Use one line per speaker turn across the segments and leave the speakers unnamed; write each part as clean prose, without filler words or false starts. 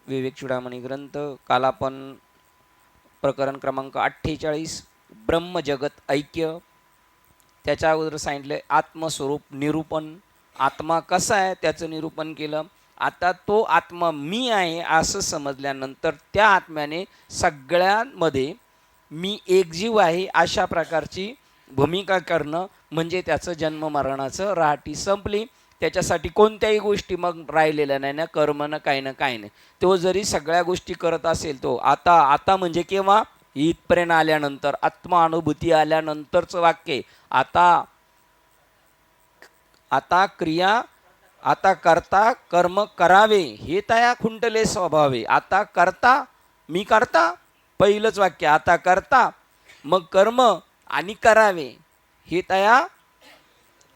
विवेक चूडामणी ग्रंथ. काल आपण प्रकरण क्रमांक 48 ब्रह्मजगत ऐक्य, त्याच्या अगोदर सांगितले आत्मस्वरूप निरूपण, आत्मा कसा आहे त्याचं निरूपण केलं. आता तो आत्मा मी आहे असं समजल्यानंतर त्या आत्म्याने सगळ्यांमध्ये मी एकजीव आहे अशा प्रकारची भूमिका करणं म्हणजे त्याचं जन्म मरणाचं राहाटी संपली. त्याच्यासाठी कोणत्याही गोष्टी मग राहिलेल्या नाही ना, कर्म ना काही ना काही नाही. तो जरी सगळ्या गोष्टी करत असेल, तो आता म्हणजे केव्हा, इथपर्यंत आल्यानंतर, आत्मानुभूती आल्यानंतरचं वाक्य. आता क्रिया, आता करता कर्म करावे हे तया खुंटले स्वभावे. आता करता, मी करता, पहिलंच वाक्य. आता करता मग कर्म आणि करावे हे तया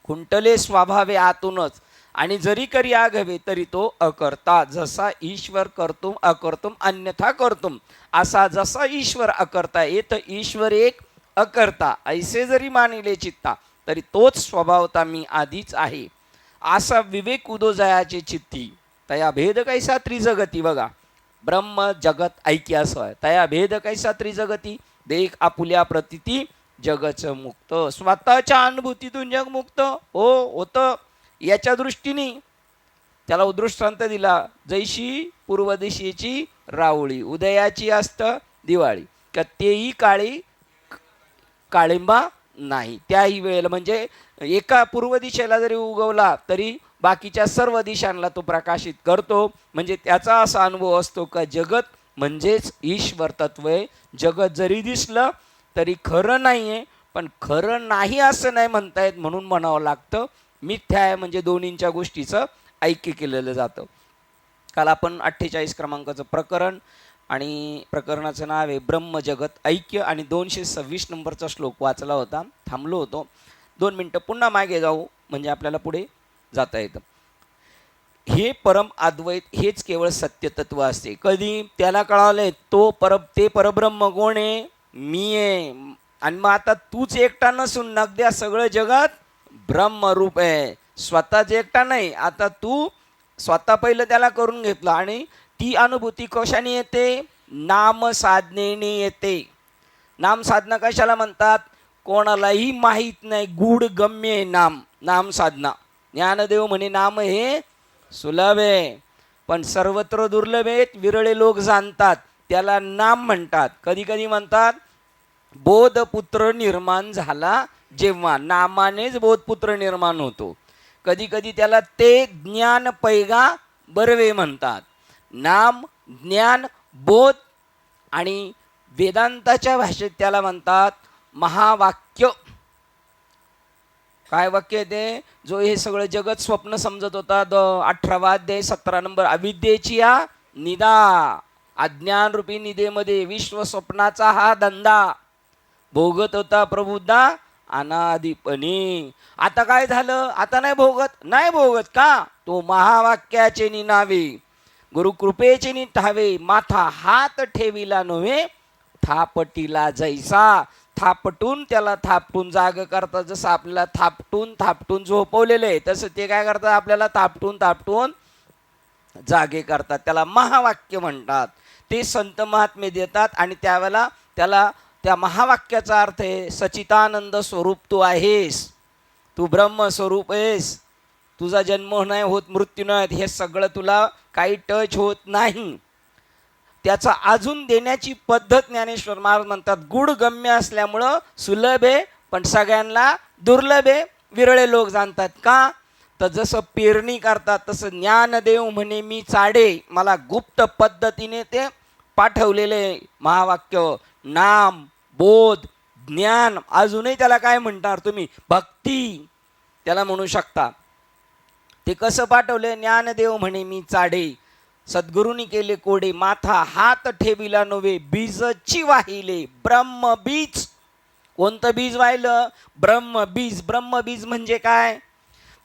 खुंटले स्वभावे आतूनच. आणि जरी करी आघवे तरी तो अकर्ता. जसा ईश्वर करतुम अकर्तुम अन्यथा करतुम, असा जसा ईश्वर अकर्ता येत ईश्वर एक अकर्ता ऐसे जरी मानिले चित्ता, तरी तोच स्वभावता मी आधीच आहे. असा विवेक उदोजयाचे चित्ती तया भेद कैसा त्रिजगती. बघा, ब्रह्म जगत ऐक्य असं आहे. तया भेद कैसा त्रिजगती, देख आपुल्या प्रतीती जगच मुक्त. स्वतःच्या अनुभूतीतून जग मुक्त होतं. याच्या दृष्टीने त्याला उदृष्टांत दिला. जैशी पूर्व दिशेची रावळी, उदयाची असतं दिवाळी, का तेही काळी काळिंबा नाही. त्याही वेळेला म्हणजे एका पूर्व दिशेला जरी उगवला तरी बाकीच्या सर्व दिशांना तो प्रकाशित करतो. म्हणजे त्याचा असा अनुभव असतो का जगत म्हणजेच ईश्वर तत्व आहे. जगत जरी दिसलं तरी खरं नाही आहे, पण खरं नाही असं नाही म्हणता येत, म्हणून म्हणावं लागतं मिथ्या आहे. म्हणजे दोन्हींच्या गोष्टीचं ऐक्य केलेलं जातं. काल आपण 48 क्रमांकाचं प्रकरण आणि प्रकरणाचं नाव आहे ब्रह्मजगत ऐक्य आणि 226 नंबरचा श्लोक वाचला होता. थांबलो होतो 2 मिनटं, पुन्हा मागे जाऊ म्हणजे आपल्याला पुढे जाता येतं. हे परम अद्वैत हेच केवळ सत्यतत्व असते. कधी त्याला कळालंय ते परब्रह्म कोण आहे, मी आहे. आणि मग आता तूच एकटा नसून नगद्या सगळं जगत ब्रह्मरूप आहे. स्वतःच एकटा नाही, आता तू स्वतः पहिलं त्याला करून घेतलं. आणि ती अनुभूती कशाने येते, नाम साधनेने येते. नाम साधना कशाला म्हणतात, कोणालाही माहीत नाही, गूढ गम्य आहे नाम साधना. ज्ञानदेव म्हणे नाम हे सुलभ आहे पण सर्वत्र दुर्लभ आहेत, विरळे लोक जाणतात, त्याला नाम म्हणतात. कधी कधी म्हणतात बोधपुत्र निर्माण झाला जेव्हा, नामानेच बोधपुत्र निर्माण होतो. कधी कधी त्याला ते ज्ञान पैगा बर्वे म्हणतात. नाम, ज्ञान, बोध आणि वेदांताच्या भाषेत त्याला म्हणतात महावाक्य. काय वाक्य ते, जो हे सगळं जगत स्वप्न समजत होता. 18वा अध्याय 17 नंबर. अविद्येची या निदा, अज्ञान रूपी निदेमध्ये विश्व स्वप्नाचा हा धंदा भोगत होता प्रभुदा अनादिपणे. आता काय झालं, आता नाही भोगत का, तो महावाक्याचे निनावे गुरुकृपेचे निठावे. माथा हात ठेविला नव्हे थापटीला जैसा. थापटून त्याला थापटून जाग करतात. जसं आपल्याला थापटून झोपवलेलं आहे तसं ते काय करतात, आपल्याला थापटून जागे करतात. त्याला महावाक्य म्हणतात. ते संत महात्मे देतात आणि त्यावेळेला त्याला त्या महावाक्याचा अर्थ आहे सचितानंद स्वरूप तू आहेस, तू ब्रह्मस्वरूप आहेस, तुझा जन्म नाही होत, मृत्यू नाही, हे सगळं तुला काही टच होत नाही. त्याचा अजून देण्याची पद्धत ज्ञानेश्वर महाराज म्हणतात गूढगम्य असल्यामुळं सुलभ आहे पण सगळ्यांना दुर्लभ आहे, विरळे लोक जाणतात. का तर जसं पेरणी करतात तसं ज्ञानदेव म्हणे मी चाडे, मला गुप्त पद्धतीने ते पाठवलेले महावाक्य, नाम, बोध, ज्ञान, अजूनही त्याला काय म्हणणार तुम्ही, भक्ती त्याला म्हणू शकता. ते कसं पाठवले, ज्ञानदेव म्हणे मी चाडे, सद्गुरूंनी केले कोडे, माथा हात ठेविला नव्हे बीजची वाहिले. ब्रह्मबीज, कोणतं बीज वाहिलं, ब्रह्मबीज. ब्रह्मबीज म्हणजे काय,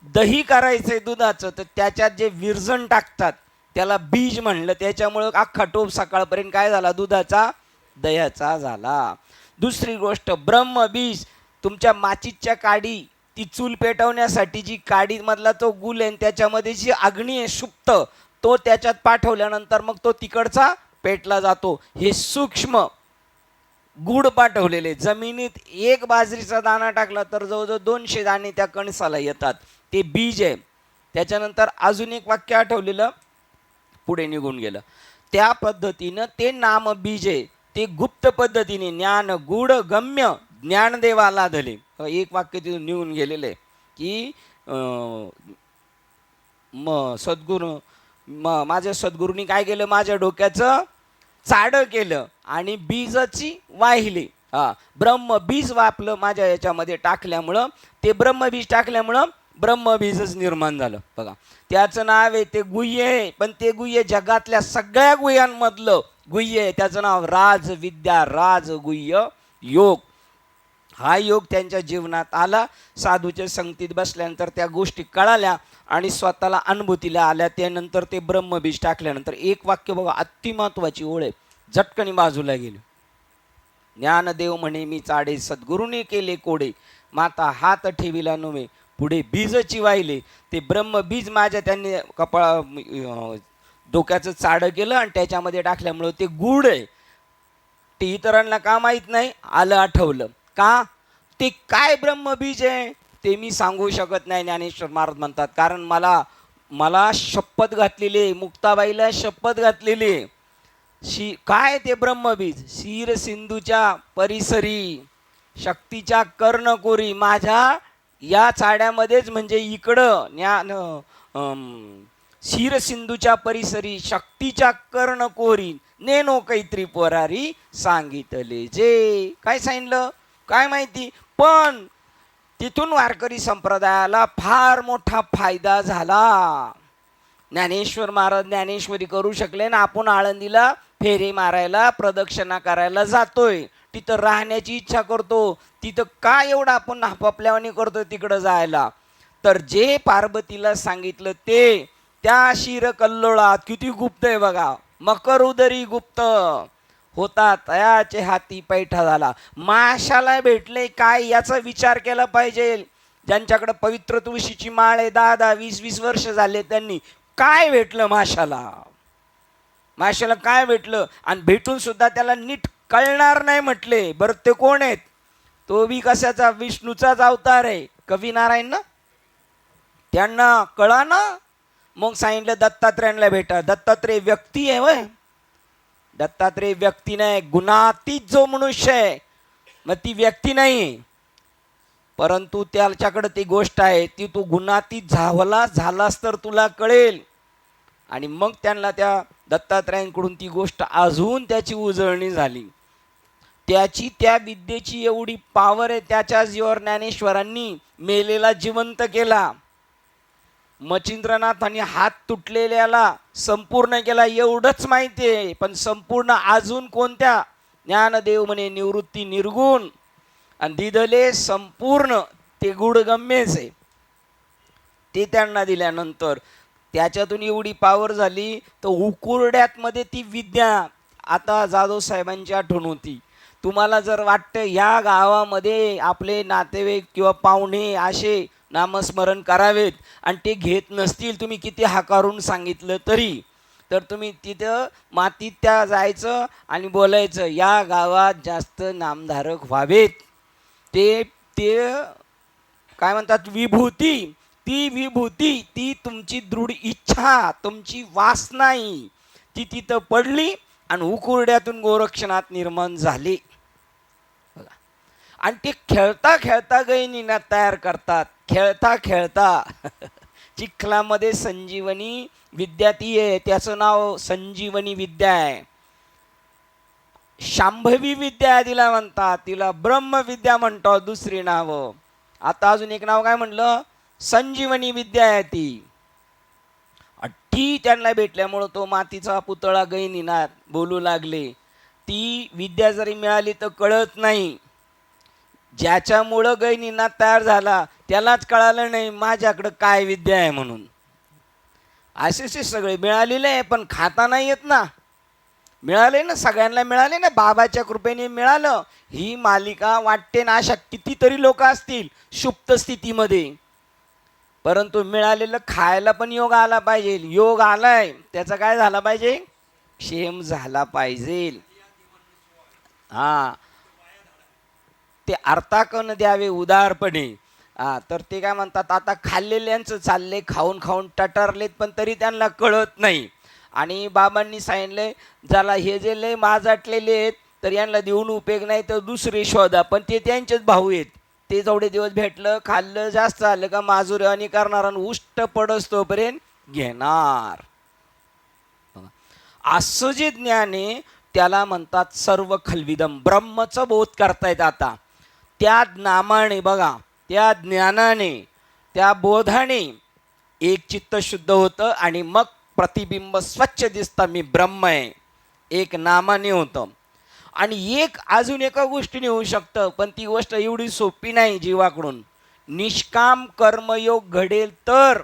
दही करायचंय दुधाचं तर त्याच्यात जे विरजण टाकतात त्याला बीज म्हणलं. त्याच्यामुळं अख्खा टोप सकाळपर्यंत काय झाला, दुधाचा दह्याचा झाला. दुसरी गोष्ट ब्रह्मबीज, तुमच्या माचीच्या काडी, ती चूल पेटवण्यासाठी जी काडीमधला तो गुल आहे त्याच्यामध्ये जी अग्नी आहे सुप्त, तो त्याच्यात पाठवल्यानंतर मग तो तिकडचा पेटला जातो. हे सूक्ष्म गुड पाठवलेले. जमिनीत एक बाजरीचा दाणा टाकला तर जवळजवळ 200 दाणे त्या कणसाला येतात. ते बीज आहे. त्याच्यानंतर अजून एक वाक्य आठवलेलं पुढे निघून गेलं. त्या पद्धतीनं ते नाम बीज आहे ते गुप्त पद्धतीने ज्ञान गुड गम्य ज्ञानदेवाला धले. एक वाक्य तिथून निघून गेलेलं आहे की माझ्या सद्गुरूंनी काय केलं, माझ्या डोक्याचं चाडं केलं आणि बीजाची वाहिली. ब्रह्म बीज वापलं माझ्या याच्यामध्ये टाकल्यामुळं, ते ब्रह्मबीज टाकल्यामुळं ब्रह्मबीजच निर्माण झालं. बघा, त्याचं नाव आहे ते गुह्य आहे, पण ते गुह्य जगातल्या सगळ्या गुह्यांमधलं गुह्य आहे. त्याचं नाव राजविद्या, राजगुह्य योग. हा योग त्यांच्या जीवनात आला. साधूच्या संगतीत बसल्यानंतर त्या गोष्टी कळाल्या आणि स्वतःला अनुभूतीला आल्या. त्यानंतर ते ब्रह्मबीज टाकल्यानंतर एक वाक्य बघा, अति महत्वाची ओळ आहे, झटकनी बाजूला गेली. ज्ञानदेव म्हणे मी चाडे, सद्गुरूने केले कोडे, माता हात ठेविला नव्हे, पुढे बीजची वाहिले. ते ब्रह्मबीज माझ्या त्यांनी डोक्याचं चाडं केलं आणि त्याच्यामध्ये टाकल्यामुळं ते गुड आहे. ते इतरांना का माहीत नाही, आलं आठवलं. का ते काय ब्रह्मबीज आहे ते मी सांगू शकत नाही, ज्ञानेश्वर महाराज म्हणतात. कारण मला शपथ घातलेली आहे, मुक्ताबाईला शपथ घातलेली आहे. काय ते ब्रह्मबीज, क्षीर सिंधूच्या परिसरी शक्तीच्या कर्णकोरी, माझ्या या चाड्यामध्येच, म्हणजे इकडं ज्ञान क्षीर सिंधूच्या परिसरी शक्तीच्या कर्णकोरी नेनो कैत्री पोरारी सांगितले. जे काय सांगितलं काय माहिती, पण तिथून वारकरी संप्रदायाला फार मोठा फायदा झाला. ज्ञानेश्वर महाराज ज्ञानेश्वरी करू शकले ना, आपण आळंदीला फेरी मारायला प्रदक्षिणा करायला जातोय, तिथं राहण्याची इच्छा करतो, तिथं काय एवढं आपण आपापल्यावानी करतो तिकडं जायला. तर जे पार्वतीला सांगितलं ते त्या शिरकल्लोळात किती गुप्त आहे बघा, मकर उदरी गुप्त होता तयाचे हाती पैठा झाला. माशाला भेटले काय याचा विचार केला पाहिजे. ज्यांच्याकडे पवित्र तुळशीची माळ आहे, 10-10, 20-20 वर्ष झाले, त्यांनी काय भेटलं माशाला, माशाला काय भेटलं, आणि भेटून सुद्धा त्याला नीट कळणार नाही म्हटले. बरं ते कोण आहेत, तो बी कशाचा, विष्णूचाच अवतार आहे, कवी नारायण ना, त्यांना कळा ना. मग सांगितलं दत्तात्रेयांना भेटा. दत्तात्रेय व्यक्ती आहे वय, दत्तात्रेय व्यक्ती नाही, गुणातीत जो मनुष्य आहे, मग ती व्यक्ती नाही, परंतु त्याच्याकडे ती गोष्ट आहे, ती तू गुणातीत झालास तर तुला कळेल. आणि मग त्यांना त्या दत्तात्रेयांकडून ती गोष्ट अजून त्याची उजळणी झाली. त्याची त्या विद्येची एवढी पावर आहे, त्याच्या जीवावर ज्ञानेश्वरांनी मेलेला जिवंत केला, मच्छिंद्रनाथांनी हात तुटलेल्याला संपूर्ण केला, एवढंच माहिती आहे. पण संपूर्ण अजून कोणत्या, ज्ञानदेव म्हणे निवृत्ती निर्गुण आणि दिदले संपूर्ण, ते गुडगम्यच आहे. ते त्यांना दिल्यानंतर त्याच्यातून एवढी पावर झाली तर उकुरड्यात मध्ये ती विद्या. आता जाधव साहेबांची आठवण होती. तुम्हाला जर वाटतं या गावामध्ये आपले नातेवाईक किंवा पाहुणे असे नामस्मरण करावेत आणि ते घेत नसतील, तुम्ही किती हाकारून सांगितलं तरी, तर तुम्ही तिथं मातीत त्या जायचं आणि बोलायचं या गावात जास्त नामधारक व्हावेत. ते काय म्हणतात विभूती, ती विभूती, ती तुमची दृढ इच्छा, तुमची वासना, ती तिथं पडली आणि उकुरड्यातून गोरक्षनाथ निर्माण झाले. आणि ते खेळता खेळता गैनीनाथ तयार करतात, खेळता खेळता. चिखलामध्ये संजीवनी विद्या ती आहे, त्याचं नाव संजीवनी विद्या आहे. शांभवी विद्या तिला म्हणतात, तिला ब्रह्मविद्या म्हणतात दुसरी नावं. आता अजून एक नाव काय म्हणलं, संजीवनी विद्या आहे ती. ती त्यांना भेटल्यामुळं तो मातीचा पुतळा गैनीनाथ बोलू लागले. ती विद्या जरी मिळाली तर कळत नाही. ज्याच्यामुळं गैनीनाथ तयार झाला त्यालाच कळालं नाही माझ्याकडं काय विद्या आहे म्हणून. असेच सगळे मिळालेले आहे पण खाता नाही येत ना. मिळाले ना, सगळ्यांना मिळाले ना, बाबाच्या कृपेने मिळालं. ही मालिका वाटते ना, अशा कितीतरी लोक असतील सुप्त स्थितीमध्ये, परंतु मिळालेलं खायला पण योग आला पाहिजे. योग आलाय त्याचा काय झाला पाहिजे, क्षेम झाला पाहिजे. हा, ते अर्थाकन द्यावे उदारपणे. तर ते काय म्हणतात, आता खाल्लेल्यांचं चालले, खाऊन खाऊन टटारलेत, पण तरी त्यांना कळत नाही. आणि बाबांनी सांगितलंय, ज्याला हे जे लय माजाटलेले आहेत तर यांना देऊन उपयोग नाही, तर दुसरे शोधा. पण ते त्यांचेच भाऊ आहेत. ते जेवढे दिवस भेटलं, खाल्लं, जास्त आलं का माजुरी करणार आणि उष्ट पडस तोपर्यंत घेणार. असं जे ज्ञान आहे त्याला म्हणतात सर्व खलविदम. ब्रह्मचं बोध करतायत आता. त्या नामाने बघा, त्या ज्ञानाने, त्या बोधाने एक चित्त शुद्ध होतं आणि मग प्रतिबिंब स्वच्छ दिसतं, मी ब्रह्म आहे. एक नामाने होतं. आणि एक अजून एका गोष्टीने होऊ शकतं, पण ती गोष्ट एवढी सोपी नाही जीवाकडून. निष्काम कर्मयोग घडेल तर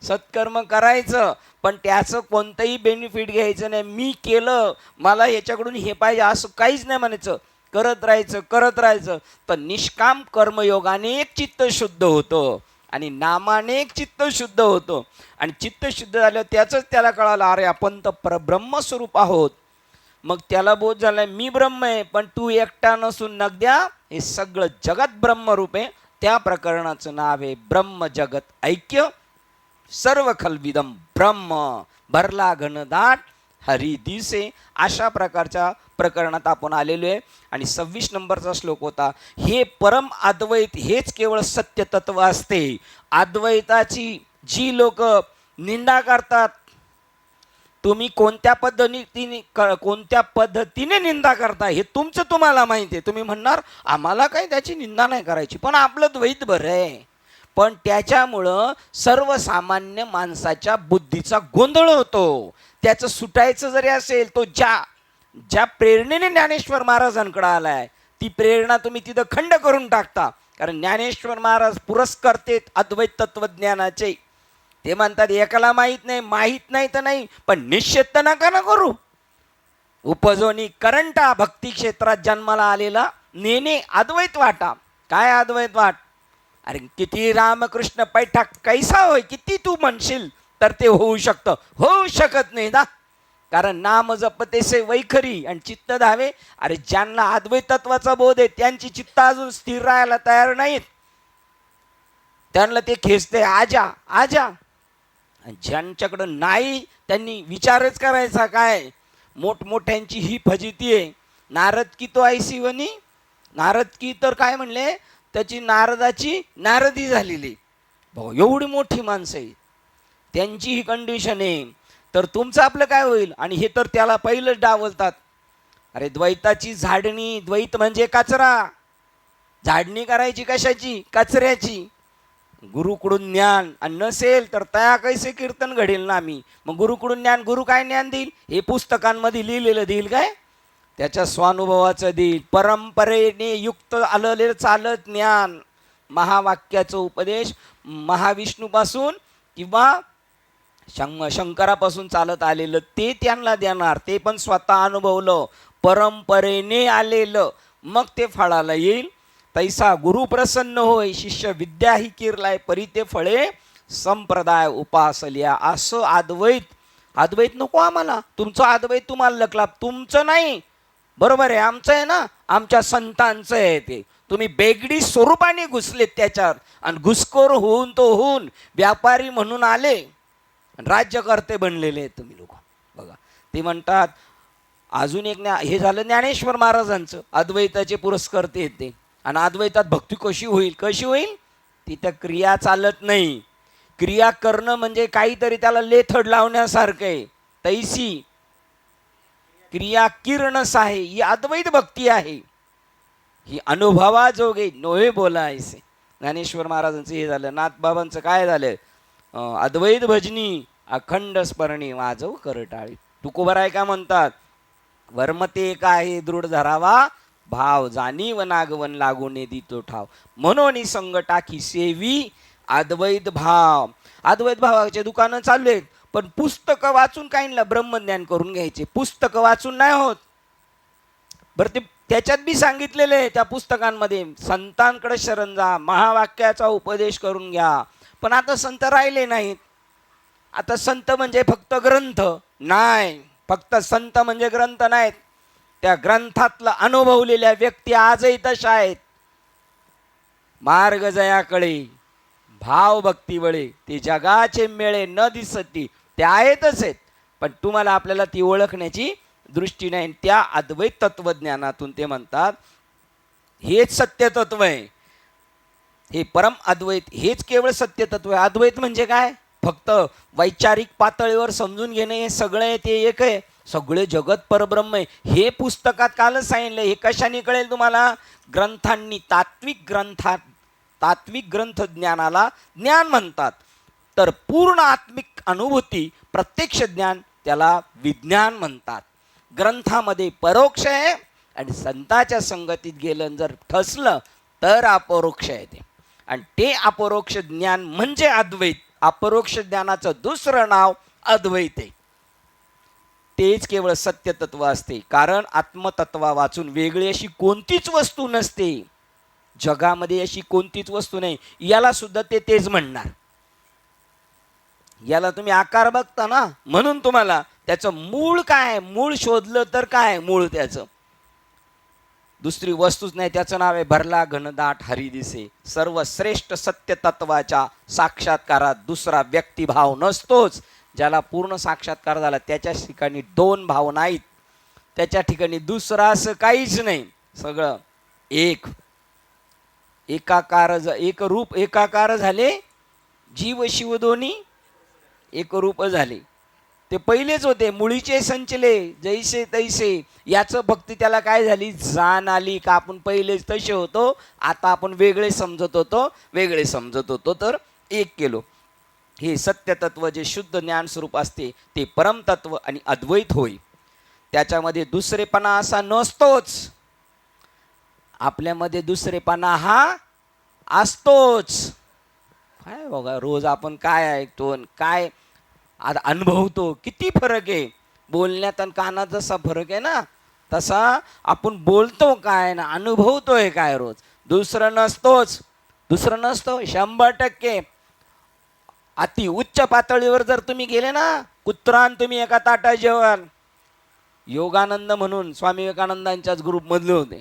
सत्कर्म करायचं, पण त्याचं कोणतंही बेनिफिट घ्यायचं नाही. मी केलं, मला याच्याकडून हे पाहिजे असं काहीच नाही म्हणायचं. करत राहायचं, करत राहायचं. तर निष्काम कर्मयोगाने एक चित्त शुद्ध होतं आणि नामाने एक चित्त शुद्ध होतं. आणि चित्त शुद्ध झालं त्याचंच त्याला कळालं, अरे आपण तर ब्रह्मस्वरूप आहोत. मग त्याला बोध झाला, मी ब्रह्म आहे, पण तू एकटा नसून नगद्या हे सगळं जगत ब्रह्मरूप आहे. त्या प्रकरणाचं नाव आहे ब्रह्म जगत ऐक्य. सर्व खलविदम ब्रह्म, भरला घनदाट हरी दिसे. अशा प्रकारच्या प्रकरणात आपण आलेलो आहे. आणि 26 नंबरचा श्लोक होता, हे परम अद्वैत हेच केवळ सत्य तत्व असते. अद्वैताची जी लोक निंदा करतात, तुम्ही कोणत्या पद्धतीने निंदा करता हे तुमचं तुम्हाला माहिती आहे. तुम्ही म्हणणार आम्हाला काही त्याची निंदा नाही करायची, पण आपलं द्वैत बरं आहे. पण त्याच्यामुळं सर्वसामान्य माणसाच्या बुद्धीचा गोंधळ होतो. त्याचं सुटायचं जरी असेल, तो ज्या प्रेरणेने ज्ञानेश्वर महाराजांकडे आलाय ती प्रेरणा तुम्ही तिथं खंड करून टाकता. कारण ज्ञानेश्वर महाराज पुरस्कर्तेत अद्वैत तत्वज्ञानाचे. ते म्हणतात एकाला माहीत नाही तर नाही, पण निश्चित तर नका ना करू. उपजोनी करंटा भक्ती क्षेत्रात जन्माला आलेला नेने अद्वैत वाटा. काय अद्वैत वाट? अरे किती रामकृष्ण पैठा कैसा होय, किती तू म्हणशील तर ते होऊ शकतं, होऊ शकत नाही ना. कारण नाम जपतेसे वैखरी आणि चित्त धावे. अरे ज्यांना अद्वैत तत्वाचा बोध आहे त्यांची चित्त अजून स्थिर राहायला तयार नाहीत. त्यांना ते खेचते आजा आजा. ज्यांच्याकडं नाही त्यांनी विचारच करायचा काय. मोठमोठ्यांची ही फजिती आहे. नारद की तो ऐसी वनी, नारद की तर काय म्हणले, त्याची नारदाची नारदी झालेली. भाऊ एवढी मोठी माणसं आहे, त्यांची ही कंडिशन आहे. तर तुमचं आपलं काय होईल. आणि हे तर त्याला पहिलंच डावलतात. अरे द्वैताची झाडणी, द्वैत म्हणजे कचरा. झाडणी करायची कशाची? कचऱ्याची. गुरुकडून ज्ञान आणि नसेल तर तया कैसे कीर्तन घडेल ना. आम्ही मग गुरुकडून ज्ञान, गुरु काय ज्ञान देईल? हे पुस्तकांमध्ये लिहिलेलं देईल काय? त्याच्या स्वानुभवाचं देईल. परंपरेने युक्त आलेलं चालत ज्ञान, महावाक्याचं उपदेश महाविष्णूपासून किंवा शंकरापासून चालत आलेलं ते त्यांना देणार. ते पण स्वतः अनुभवलं, परंपरेने आलेलं, मग ते फळाला येईल. तैसा गुरु प्रसन्न होय, शिष्य विद्याही किरलाय, परी ते फळे संप्रदाय उपासल्या. असं अद्वैत नको आम्हाला. तुमचं अद्वैत तुम्हाला लकला, तुमचं नाही. बरोबर आहे, आमचं आहे ना, आमच्या संतांचं आहे ते. तुम्ही बेगडी स्वरूपाने घुसलेत त्याच्यावर आणि घुसखोर होऊन व्यापारी म्हणून आले, राज्यकर्ते बनलेले आहेत तुम्ही लोक. बघा ते म्हणतात अजून एक हे झालं ज्ञानेश्वर महाराजांचं, अद्वैताचे पुरस्कर्ते येते. आणि अद्वैतात भक्ती कशी होईल? तिथं क्रिया चालत नाही. क्रिया करणं म्हणजे काहीतरी त्याला लेथड लावण्यासारखं आहे. तैसी क्रिया किरणस आहे, ही अद्वैत भक्ती आहे. ही अनुभवाजोगे नोहे बोलायचे. ज्ञानेश्वर महाराजांचं हे झालं. नाथबाबांचं काय झालं? अद्वैत भजनी अखंड स्मरणी वाजव करटाळी. तुकोबराय का म्हणतात? वर्मते काय दृढ धरावा भाव, जाणीव नागवन लागून दितो ठाव, म्हणून संग टाकी सेवी अद्वैत भाव. अद्वैत भावाचे दुकानं चालू आहेत, पण पुस्तकं वाचून काहींना ब्रह्मज्ञान करून घ्यायचे. पुस्तकं वाचून नाही होत. बरं ते त्याच्यात बी सांगितलेलं आहे त्या पुस्तकांमध्ये, संतांकडे शरण जा, महावाक्याचा उपदेश करून घ्या, पण आता संत राहिले नाहीत. आता संत म्हणजे फक्त ग्रंथ नाही, फक्त संत म्हणजे ग्रंथ नाहीत, त्या ग्रंथातलं अनुभवलेल्या व्यक्ती आजही तशा आहेत. मार्ग जयाकडे भाव भक्ती वळे, ते जगाचे मेळे न दिसती, ते आहेतच आहेत. पण तुम्हाला आपल्याला ती ओळखण्याची दृष्टी नाही. त्या अद्वैत तत्वज्ञानातून ते म्हणतात हेच सत्य तत्व आहे, हे परम अद्वैत, हेच केवळ सत्य तत्व आहे. अद्वैत म्हणजे काय? फक्त वैचारिक पातळीवर समजून घेणे हे सगळं आहे, ते एक आहे. सगळे जगत परब्रह्म आहे हे पुस्तकात कालच सांगितलं. हे कशाने कळेल तुम्हाला? ग्रंथांनी. तात्विक ग्रंथ ज्ञानाला ज्ञान म्हणतात. तर पूर्ण आत्मिक अनुभूती, प्रत्यक्ष ज्ञान, त्याला विज्ञान म्हणतात. ग्रंथामध्ये परोक्ष आहे आणि संतांच्या संगतीत गेलं जर ठसलं तर अपरोक्ष आहे ते. आणि ते अपरोक्ष ज्ञान म्हणजे अद्वैत. अपरोक्ष ज्ञानाचं दुसरं नाव अद्वैत आहे. तेच केवळ सत्य तत्व असते. कारण आत्मतत्वा वाचून वेगळी अशी कोणतीच वस्तू नसते. जगामध्ये अशी कोणतीच वस्तू नाही. याला सुद्धा ते तेच म्हणणार. याला तुम्ही आकार बघता ना, म्हणून तुम्हाला त्याचं मूळ काय, मूळ शोधलं तर काय मूळ त्याचं? दुसरी वस्तूच नाही. त्याचं नाव आहे भरला घनदाट हरी दिसे. सर्वश्रेष्ठ सत्य तत्वाच्या साक्षात्कारात दुसरा व्यक्तिभाव नसतोच. ज्याला पूर्ण साक्षात्कार झाला त्याच्या ठिकाणी दोन भाव नाहीत, त्याच्या ठिकाणी दुसरा असं काहीच नाही. सगळं एक, एकाकार, एक रूप एकाकार झाले. जीव शिव दोन्ही एक रूप झाले. ते पहिलेच होते, मुळीचे संचले जैसे तैसे. याचं फक्त त्याला काय झाली, जाण आली का आपण पहिलेच तसे होतो, आता आपण वेगळे समजत होतो तर एक केलो. हे सत्य तत्व जे शुद्ध ज्ञान स्वरूप असते ते परमतत्व आणि अद्वैत होय. त्याच्यामध्ये दुसरेपणा असा नसतोच. आपल्यामध्ये दुसरेपणा हा असतोच. काय बघा, रोज आपण काय ऐकतो, काय अनुभवतो, किती फरक आहे. बोलण्यात आणि कानात जसा फरक आहे ना, तसा आपण बोलतो काय ना अनुभवतोय काय रोज. दुसरं नसतोच. 100%. अति उच्च पातळीवर जर तुम्ही गेले ना, कुत्रान तुम्ही एका ताटा जेवाल. योगानंद म्हणून स्वामी विवेकानंदांच्याच ग्रुपमधले होते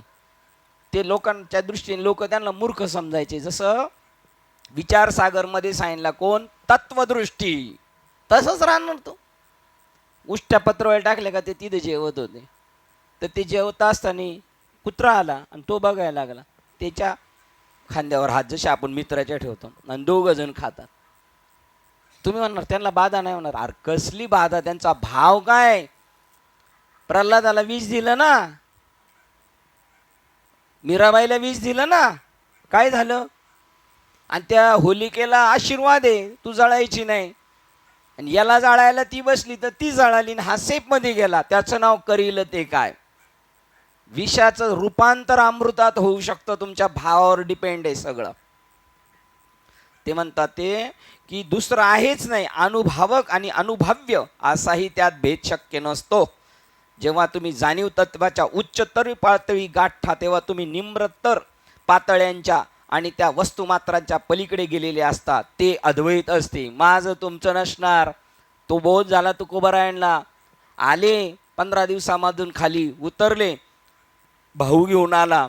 ते. लोकांच्या दृष्टीने लोक त्यांना मूर्ख समजायचे. जसं विचारसागरमध्ये सांगितलं कोण, तत्वदृष्टी, तसंच राहणार तो. उष्ट्या पत्रावळ टाकले का ते तिथे जेवत होते. तर ते जेवत असताना कुत्रा आला आणि तो बघायला लागला. त्याच्या खांद्यावर हात जसे आपण मित्राच्या ठेवतो आणि 2 जण खातात. तुम्ही म्हणणार त्यांना बाधा नाही होणार. अरे कसली बाधा, त्यांचा भाव काय. प्रल्हादाला विष दिलं ना, मीराबाईला विष दिलं ना, काय झालं? आणि त्या होलिकेला आशीर्वाद आहे, तू जळायची नाही. आणि याला जाळायला ती बसली तर ती जळाली, हा सेफमध्ये गेला. त्याचं नाव करील ते काय. विषाचं रूपांतर अमृतात होऊ शकतं. तुमच्या भावावर डिपेंड आहे सगळं. ते म्हणतात ते की दुसरं आहेच नाही. अनुभवक आणि अनुभव्य असाही त्यात भेद शक्य नसतो. जेव्हा तुम्ही जाणीव तत्वाच्या उच्चतर पातळी गाठता तेव्हा तुम्ही निम्रतर पातळ्यांच्या आणि त्या वस्तुमात्रांच्या पलीकडे गेलेले असतात. ते अद्वैत असते. माझं तुमचं नसणार. तो बोध झाला तुकोबारायणला. आले 15 दिवसामधून खाली उतरले, भाऊ घेऊन आला.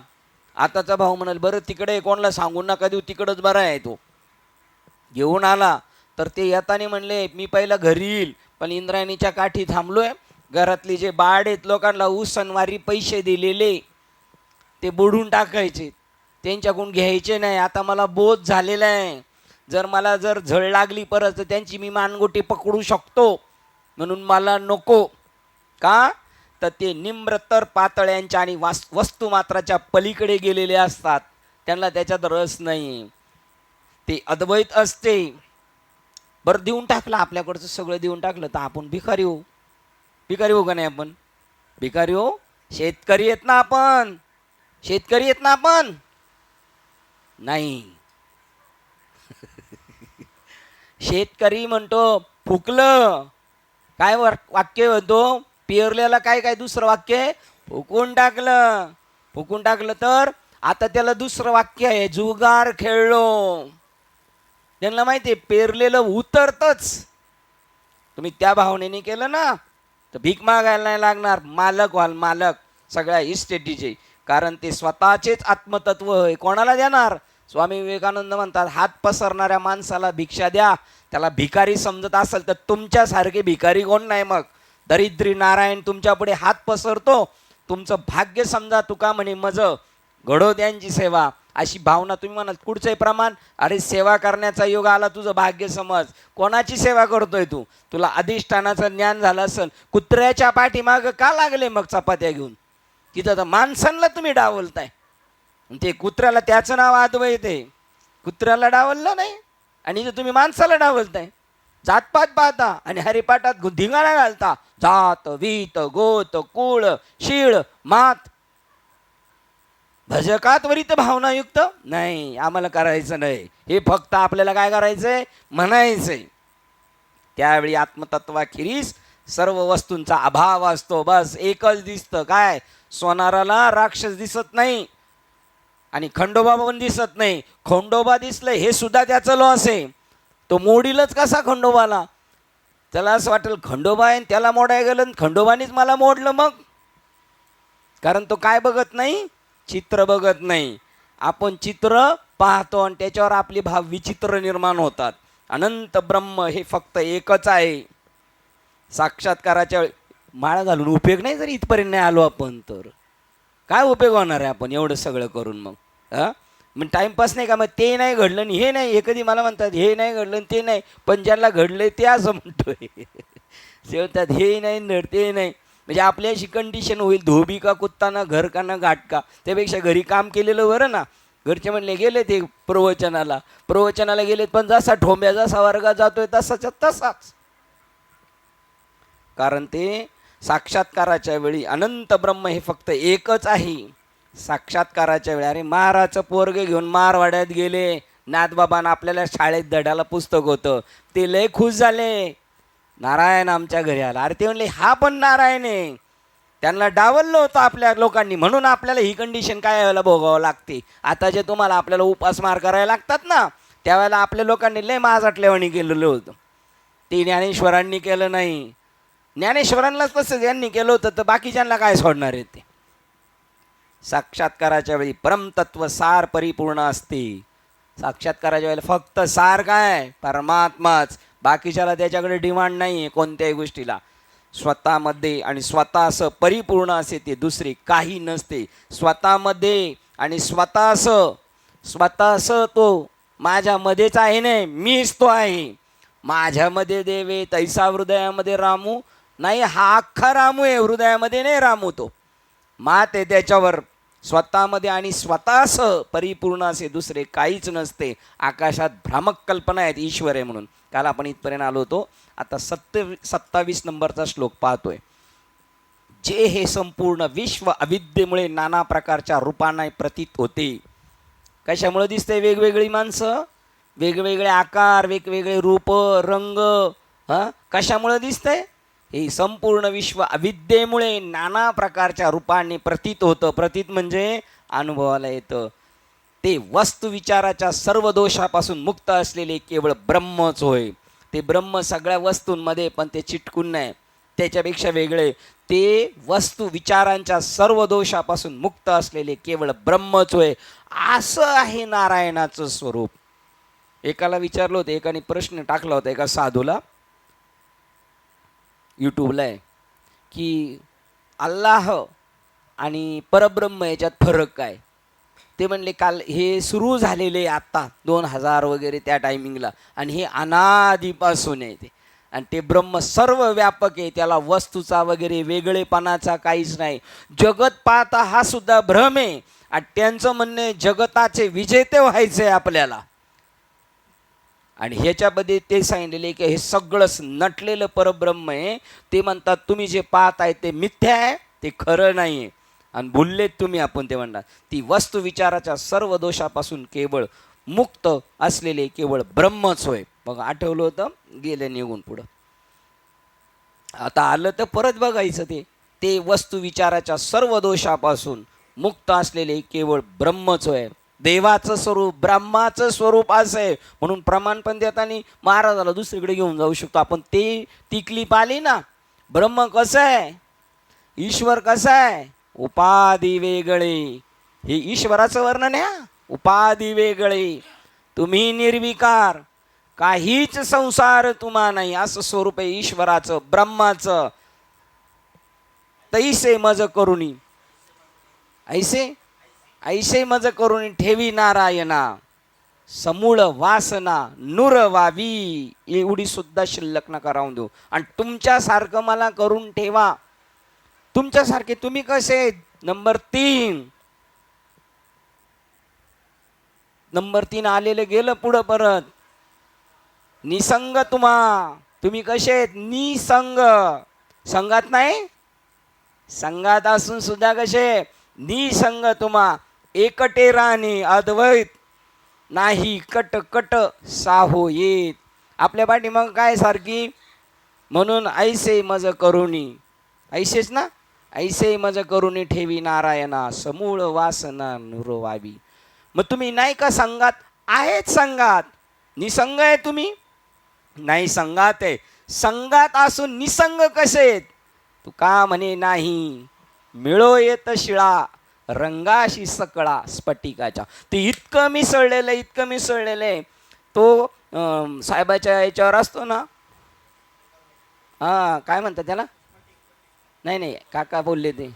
आताचा भाऊ म्हणाल बरं तिकडे कोणाला सांगून नका देऊ, तिकडंच बरा आहे. तो घेऊन आला तर ते येताना म्हणले मी पहिला घरी येईल, पण इंद्रायणीच्या काठी थांबलोय. घरातली जे बाळ आहेत लोकांना उसनवारी पैसे दिलेले ते बुडून टाकायचे, त्यांच्याकडून घ्यायचे नाही. आता मला बोध झालेला आहे. मला जर झळ लागली परत तर त्यांची मी मानगोटी पकडू शकतो, म्हणून मला नको. का तर ते निम्रतर पातळ्यांच्या आणि वस्तुमात्राच्या पलीकडे गेलेले असतात. त्यांना त्याच्यात रस नाही. ते अद्वैत असते. बरं देऊन टाकलं, आपल्याकडचं सगळं देऊन टाकलं तर आपण भिकारी हो. भिकारी हो का नाही आपण? भिकारी हो. शेतकरी आहेत ना आपण, शेतकरी आहेत ना आपण. नाही शेतकरी म्हणतो फुकलं, काय वाक्य म्हणतो पेरल्याला, काय काय दुसरं वाक्य फुकून टाकलं. तर आता त्याला दुसरं वाक्य आहे जुगार खेळलो. त्यांना माहिती आहे पेरलेलं उतरतच. तुम्ही त्या भावनेने केलं ना तर भीक मागायला नाही लागणार, मालक व्हाल मालक सगळ्या इस्टेटीचे. कारण ते स्वतःचेच आत्मतत्व कोणाला देणार? स्वामी विवेकानंद म्हणतात हात पसरणाऱ्या माणसाला भिक्षा द्या. त्याला भिकारी समजत असेल तर तुमच्यासारखे भिकारी कोण नाही. मग दरिद्री नारायण तुमच्या पुढे हात पसरतो, तुमचं भाग्य समजा. तुका म्हणे मज घडो त्यांची सेवा, अशी भावना तुम्ही म्हणाल. पुढचंही प्रमाण, अरे सेवा करण्याचा योग आला, तुझं भाग्य समज. कोणाची सेवा करतोय तू? तुला अधिष्ठानाचं ज्ञान झालं असेल. कुत्र्याच्या पाठीमागं का लागले मग चपात्या घेऊन? तिथं तर माणसांना तुम्ही डावलताय. ते कुत्र्याला त्याचं नाव अद्वैत आहे, कुत्र्याला डावललं नाही. आणि इथं तुम्ही माणसाला डावलताय. जातपात पाहता आणि हरिपाठात धिंगाणा घालता. जात वीत गोत कुळ शीळ मात. भजकात वरित भावनायुक्त नाही, आम्हाला करायचं नाही. हे फक्त आपल्याला काय करायचंय? म्हणायचंय. त्यावेळी आत्मतत्वाखेरीस सर्व वस्तूंचा अभाव असतो. बस एकच दिसतं, काय? सोनाराला राक्षस दिसत नाही आणि खंडोबा पण दिसत नाही. खंडोबा दिसलंय हे सुद्धा त्याचं लॉस आहे. तो मोडीलच कसा खंडोबाला? त्याला असं वाटेल खंडोबा आहे त्याला मोडाय गेलं, खंडोबानीच मला मोडलं मग. कारण तो काय बघत नाही? चित्र बघत नाही. आपण चित्र पाहतो आणि त्याच्यावर आपले भाव विचित्र निर्माण होतात. अनंत ब्रह्म हे फक्त एकच आहे. साक्षात्काराच्या माळा घालून उपयोग नाही. जर इथपर्यंत नाही आलो आपण तर काय उपयोग होणार आहे आपण एवढं सगळं करून? मग टाइमपास नाही का? मग ते नाही घडलं आणि हे नाही. हे कधी मला म्हणतात हे नाही घडलं आणि ते नाही, पण ज्यांना घडलंय ते असं म्हणतोय. शेवतात हे नाही ते नाही. म्हणजे आपली अशी कंडिशन होईल, धोबी का कुत्ता ना घर का ना घाट का. त्यापेक्षा घरी काम केलेलं बरं ना. घरचे म्हणले गेले ते प्रवचनाला गेलेत, पण जसा ठोंब्या जसा वर्गात जातोय तसाच्या तसाच. कारण ते साक्षात्काराच्या वेळी अनंत ब्रह्म हे फक्त एकच आहे. साक्षात्काराच्या वेळी, अरे महाराजचं पोरगे घेऊन मारवाड्यात गेले नाथबाबांना, आपल्याला शाळेत धड्याला पुस्तक होतं, ते लय खुश झाले. नारायण आमच्या घरी आला. अरे ते म्हणले हा पण नारायण आहे. त्यांना डावललं होतं आपल्या लोकांनी, म्हणून आपल्याला ही कंडिशन काय वेळेला भोगावं लागते. आता जे तुम्हाला आपल्याला उपासमार करायला लागतात ना, त्यावेळेला आपल्या लोकांनी लय माजाटल्यावानी केलेलं होतं. ते ज्ञानेश्वरांनी केलं नाही. ज्ञानेश्वरांनाच तसं ज्यांनी केलं होतं तर बाकीच्यांना काय सोडणार आहे ते? साक्षात्काराच्या वेळी परमतत्व सार परिपूर्ण असते. साक्षात्काराच्या वेळेला फक्त सार काय? परमात्माच. बाकीच्याला त्याच्याकडे डिमांड नाही आहे कोणत्याही गोष्टीला. स्वतःमध्ये आणि स्वतः असं परिपूर्ण असे ते दुसरे काही नसते. स्वतःमध्ये आणि स्वतः असं तो माझ्यामध्येच आहे नाही, मीच तो आहे. माझ्यामध्ये देवे तैसा हृदयामध्ये रामू नाही. हा अख्खा रामू आहे, हृदयामध्ये नाही रामू. तो मात आहे त्याच्यावर. स्वतःमध्ये आणि स्वतःच परिपूर्ण असे दुसरे काहीच नसते. आकाशात भ्रामक कल्पना आहेत ईश्वर आहे म्हणून. काल आपण इथपर्यंत आलो होतो. आता 27 नंबरचा श्लोक पाहतोय. जे हे संपूर्ण विश्व अविद्येमुळे नाना प्रकारच्या रूपांना प्रतीत होते. कशामुळे दिसते? वेगवेगळी माणसं, वेगवेगळे आकार, वेगवेगळे रूप, रंग. कशामुळे दिसतंय? हे संपूर्ण विश्व अविद्येमुळे नाना प्रकारच्या रूपांनी प्रतीत होतं. प्रतीत म्हणजे अनुभवाला येतं. ते वस्तू विचाराच्या सर्व दोषापासून मुक्त असलेले केवळ ब्रह्मच होय. ते ब्रह्म सगळ्या वस्तूंमध्ये, पण ते चिटकून नाही, त्याच्यापेक्षा वेगळे. ते वस्तू विचारांच्या सर्व दोषापासून मुक्त असलेले केवळ ब्रह्मच होय. असं आहे नारायणाचं स्वरूप. एकाला विचारलं होतं, एकाने प्रश्न टाकला होता एका साधूला, यूट्यूबला आहे, की अल्लाह आणि परब्रह्म याच्यात फरक काय? ते म्हणले काल हे सुरू झालेले आत्ता 2000 वगैरे त्या टायमिंगला, आणि हे अनादिपासून आहे ते. आणि ते ब्रह्म सर्व व्यापक आहे, त्याला वस्तूचा वगैरे वेगळेपणाचा काहीच नाही. जगत पाहता हा सुद्धा भ्रम आहे. आणि त्यांचं म्हणणे जगताचे विजेते व्हायचे आहे आपल्याला. आणि ह्याच्यामध्ये ते सांगितलेले की हे सगळंच नटलेलं परब्रह्म आहे. ते म्हणतात तुम्ही जे पाहत आहे ते मिथ्या आहे, ते खरं नाही आहे आणि भुललेत तुम्ही. आपण ते म्हणतात ती वस्तू विचाराच्या सर्व दोषापासून केवळ मुक्त असलेले केवळ ब्रह्मच होय. बघ आठवलं होतं, गेले निघून पुढं. आता आलं तर परत बघायचं. ते वस्तू विचाराच्या सर्व दोषापासून मुक्त असलेले केवळ ब्रह्मच होय. देवाचं स्वरूप, ब्रह्माचं स्वरूप असं आहे. म्हणून प्रमाण पण देताना महाराजाला दुसरीकडे घेऊन जाऊ शकतो आपण. ते ती क्लिप आली ना, ब्रह्म कसं आहे, ईश्वर कसा आहे, उपाधी वेगळे. हे ईश्वराचं वर्णन आहे. उपाधी वेगळे, तुम्ही निर्विकार, काहीच संसार तुम्हा नाही, असं स्वरूप आहे ईश्वराचं, ब्रह्माचं. तैसे मज करुणी, ऐसे ऐसे मज करुणी ठेवी नारायणा, समूळ वासना नूर व्हावी, एवढी सुद्धा शिल्लक नका राहून देऊ. आणि तुमच्यासारखं मला करून ठेवा. तुमच्यासारखे तुम्ही कसे? नंबर 3 आलेलं गेलं पुढं परत. निसंग तुम्ही कसे आहेत? निसंग, संगात नाही, संगात असून सुद्धा कसे? निसंग तुम्हा, एकटे राहणे अद्वैत, नाही कट कट साहो येत. आपल्या पाठी मग काय सारखी? म्हणून ऐसे मज करुणी, ऐसेच ना, ऐसे मज करुणी ठेवी नारायणा, समूळ वासना नुरवावी. मग तुम्ही नाही का संगात? आहेत संगात. निसंग आहे तुम्ही? नाही, संगात आहे. संगात असून निसंग कसे? तू का म्हणे नाही, मिळो येत शिळा रंगाशी सकळा स्फटिकाच्या. ते इतकं मिसळलेलं, इतकं मिसळलेलं आहे. तो साहेबाच्या याच्यावर असतो ना, काय म्हणतात त्याला? नाही, काका बोलले ते,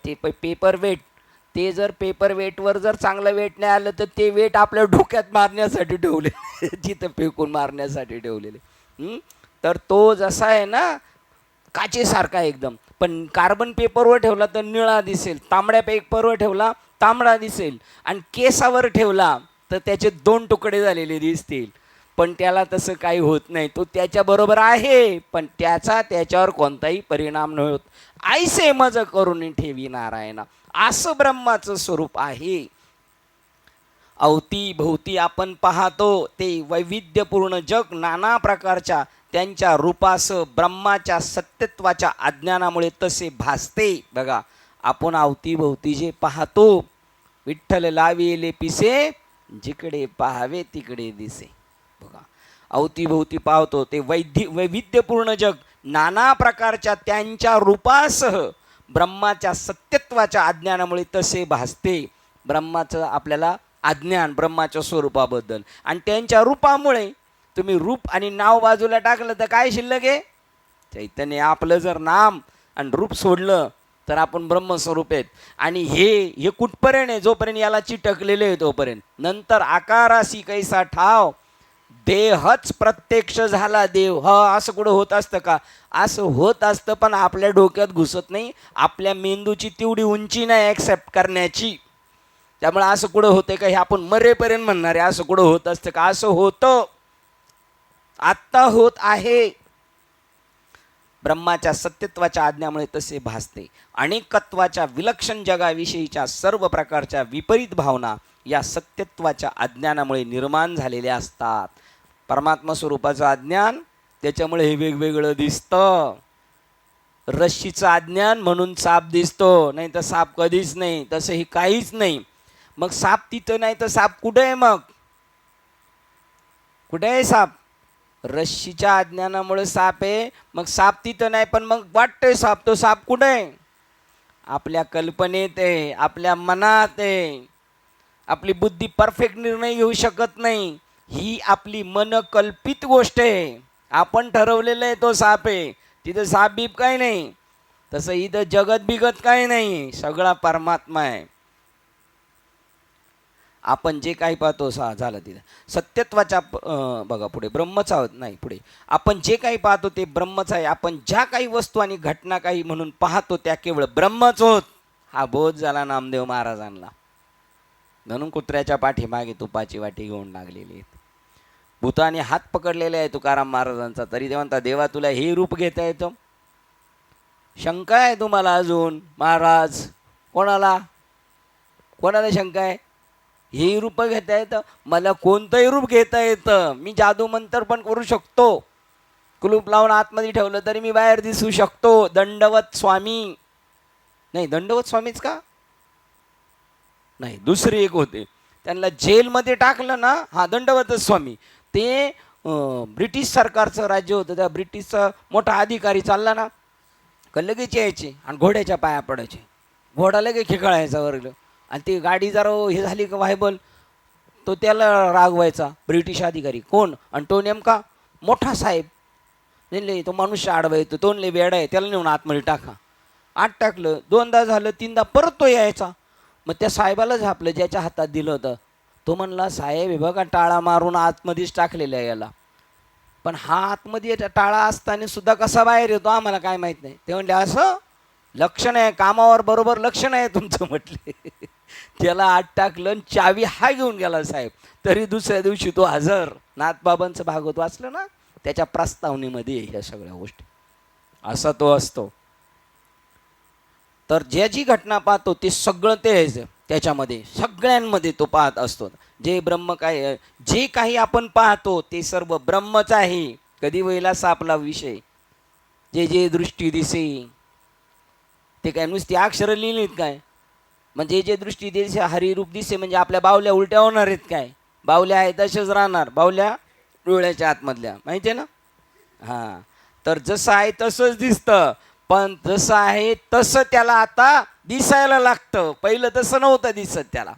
ते पेपर वेट. ते जर पेपर वेटवर जर चांगलं वेट नाही आलं तर ते वेट आपल्या डोक्यात मारण्यासाठी ठेवले, जिथं फेकून मारण्यासाठी ठेवलेले. तर तो जसा आहे ना, काचेसारखा एकदम. पण कार्बन पेपरवर ठेवला तर निळा दिसेल, तांबड्या पेपरवर ठेवला तांबडा दिसेल, आणि केसावर ठेवला तर त्याचे 2 तुकडे झालेले दिसतील. पण त्याला तसं काही होत नाही. तो त्याच्याबरोबर आहे, पण त्याच्यावर कोणताही परिणाम नाही होत. ऐसे मज करून ठेवी नारायणा, असं ब्रह्माचं स्वरूप आहे. अवतीभोवती आपण पाहतो ते वैविध्यपूर्ण जग, नाना प्रकारच्या त्यांच्या रूपासह ब्रह्माच्या सत्यत्वाच्या अज्ञानामुळे तसे भासते. बघा, आपण अवतीभोवती जे पाहतो, विठ्ठल लाविले पिसे, जिकडे पाहावे तिकडे दिसे. बघा, अवतीभोवती पाहतो ते वैविध्यपूर्ण जग, नाना प्रकारच्या त्यांच्या रूपासह ब्रह्माच्या सत्यत्वाच्या अज्ञानामुळे तसे भासते. ब्रह्माचं आपल्याला अज्ञान ब्रह्माच्या स्वरूपाबद्दल, आणि त्यांच्या रूपामुळे तुम्ही रूप आणि नाव बाजूला टाकलं तर काय शिल्लक आहे? चैतन्य. आपलं जर नाम आणि रूप सोडलं तर आपण ब्रह्मस्वरूप आहेत. आणि हे कुठपर्यंत आहे? जोपर्यंत याला चिटकलेले आहे तोपर्यंत. नंतर आकारासी कैसा ठाव, देहच प्रत्यक्ष झाला देव. असं कुठं होत असतं का? असं होत असतं, पण आपल्या डोक्यात घुसत नाही. आपल्या मेंदूची तेवढी उंची नाही ॲक्सेप्ट करण्याची. त्यामुळे असं कुठं होतं का? हे आपण मरेपर्यंत म्हणणार आहे असं कुठं होत असतं का? असं होतं, आत्ता होत आहे. ब्रह्माच्या सत्यत्वाच्या आज्ञामुळे तसे भासते. अनेकत्वाच्या विलक्षण जगाविषयीच्या सर्व प्रकारच्या विपरीत भावना या सत्यत्वाच्या अज्ञानामुळे निर्माण झालेल्या असतात. परमात्मा स्वरूपाचं अज्ञान, त्याच्यामुळे हे वेगवेगळं दिसतं. रश्शीचं अज्ञान म्हणून साप दिसतो, नाही तर साप कधीच नाही. तसं हे काहीच नाही. मग साप तिथं नाही तर साप कुठे आहे? मग कुठे आहे साप? रश्शीच्या अज्ञानामुळे साप आहे. मग साप तिथं नाही, पण मग वाटतंय साप. तो साप कुठे आहे? आपल्या कल्पनेत आहे, आपल्या मनात आहे. आपली बुद्धी परफेक्ट निर्णय घेऊ शकत नाही. ही आपली मनकल्पित गोष्ट आहे. आपण ठरवलेलं आहे तो साप आहे. तिथं साप बीप काही नाही. तसं इथं जगत बिगत काही नाही, सगळा परमात्मा आहे. आपण जे काही पाहतो झालं तिथं सत्यत्वाच्या बघा पुढे ब्रह्मच आहोत. नाही, पुढे आपण जे काही पाहतो ते ब्रह्मच आहे. आपण ज्या काही वस्तू आणि घटना काही म्हणून पाहतो त्या केवळ ब्रह्मच होत. हा बोध झाला नामदेव महाराजांना. म्हणून कुत्र्याच्या पाठीमागे तुपाची वाटी घेऊन लागलेली आहेत. भूताने हात पकडलेले आहे तुकाराम महाराजांचा, तरी ते म्हणता देवा तुला हे रूप घेता येतं? शंका आहे तुम्हाला अजून? महाराज कोणाला शंका आहे? हे रूप घेता येतं? मला कोणतंही रूप घेता येतं. मी जादू मंत्र पण करू शकतो. कुलूप लावून आतमध्ये ठेवलं तरी मी बाहेर दिसू शकतो. दंडवत स्वामी नाही, दंडवत स्वामीच का? नाही, दुसरे एक होते, त्यांना जेलमध्ये टाकलं ना, हा दंडवत स्वामी, ते ब्रिटिश सरकारचं राज्य होतं, त्या ब्रिटिशचा मोठा अधिकारी चालला ना का लगेच यायचे आणि घोड्याच्या पाया पडायचे, घोडा लगेच खेकळायचा वर्ग, आणि ती गाडी जरा हे झाली का व्हायबल, तो त्याला रागवायचा ब्रिटिश अधिकारी कोण, आणि तो नेमका मोठा साहेब, नाही तो मनुष्य आडवा येतो, तो लय बेडा आहे, त्याला नेऊन आतमध्ये टाका. आत टाकलं, दोनदा झालं, तीनदा परत तो यायचा. मग त्या साहेबाला झापलं ज्याच्या हातात दिलं होतं, तो म्हणला साहेब हे बघा टाळा मारून आतमध्येच टाकलेला आहे याला, पण हा आतमध्ये टाळा असताना सुद्धा कसा बाहेर येतो आम्हाला काय माहीत नाही. ते म्हणले असं लक्ष नाही, कामावर बरोबर लक्ष नाही तुमचं म्हटले. त्याला आत टाकलं, चावी हा घेऊन गेला साहेब, तरी दुसऱ्या दिवशी तो हजर. नाथबाबांचं भागवत वाचलं ना, त्याच्या प्रस्तावनेमध्ये ह्या सगळ्या गोष्टी, असा तो असतो. तर ज्याची घटना पाहतो ते सगळं तेच त्याच्यामध्ये सगळ्यांमध्ये तो पाहत असतो. जे ब्रह्म काय, जे काही आपण पाहतो ते सर्व ब्रह्मच आहे. कधी होईल असा आपला विषय, जे जे दृष्टी दिसे ते काय नुसती अक्षरं लिहिलीत काय, म्हणजे जे दृष्टी दिसे हरिरूप दिसे म्हणजे आपल्या बावल्या उलट्या होणार आहेत काय, बावल्या आहेत तसेच राहणार, बावल्या डोळ्याच्या आतमधल्या, माहिती आहे ना. हां, तर जसं आहे तसंच दिसतं, पण जसं आहे तसं त्याला आता दिसायला लागतं. पहिलं तसं नव्हतं दिसत त्याला,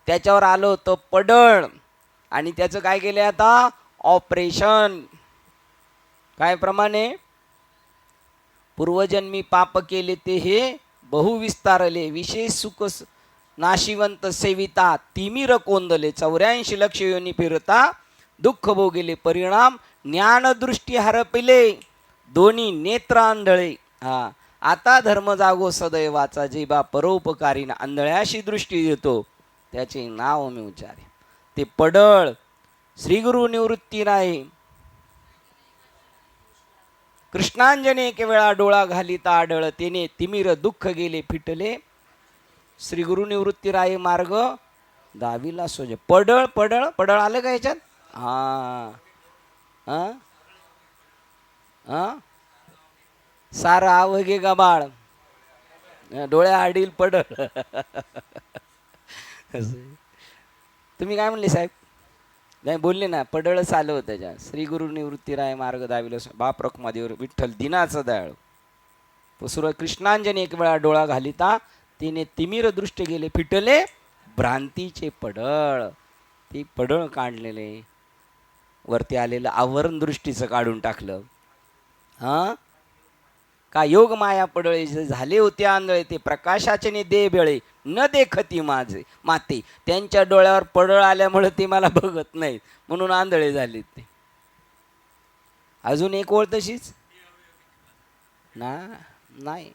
त्याच्यावर आलं होतं पडळ, आणि त्याचं काय केलं आता ऑपरेशन. काय प्रमाणे, पूर्वजन्मी पाप केले ते हे बहुविस्तारले, विशेष सुख नाशिवंत सेविता, तिमिर कोंदले, 84 लक्ष योनी फिरता, दुःख भोगेले परिणाम, ज्ञानदृष्टी हरपिले, दोन्ही नेत्र आंधळे. हा, आता धर्म जागो सदैवाचा, जे बा परोपकारीना आंधळ्याशी दृष्टी देतो त्याचे नाव मी उच्चारे. ते पडळ श्रीगुरु निवृत्ती नाही, कृष्णांजने एक वेळा डोळा घालिता आढळ, तेने तिमिर दुःख गेले फिटले, श्री गुरु निवृत्ती राय मार्ग दाविला सोजे. पडळ पडळ पडळ आलं का याच्यात. हा हा हा, सारा आवगे गबाळ, डोळ्या आडील पडळ. तुम्ही काय म्हणले साहेब, नाही बोलले ना, पडळच आलं होतं त्याच्या. श्री गुरु निवृत्ती राय मार्ग दाविला बाप रखुमादेवर विठ्ठल दिनाचं दयाळ, सुर कृष्णांजने एक वेळा डोळा घालिता, तिने तिमिर दृष्टी गेले फिटले, भ्रांतीचे पडळ. ती पडळ काढलेले, वरती आलेलं आवरण दृष्टीचं काढून टाकलं. हां, का योग माया पडळे जे झाले होते आंधळे, ते प्रकाशाचे ने दे बेळे, न देखती माझे माते. त्यांच्या डोळ्यावर पडळ आल्यामुळे ते मला बघत नाहीत, म्हणून आंधळे झाले ते. अजून एक ओळ तशीच ना, नाही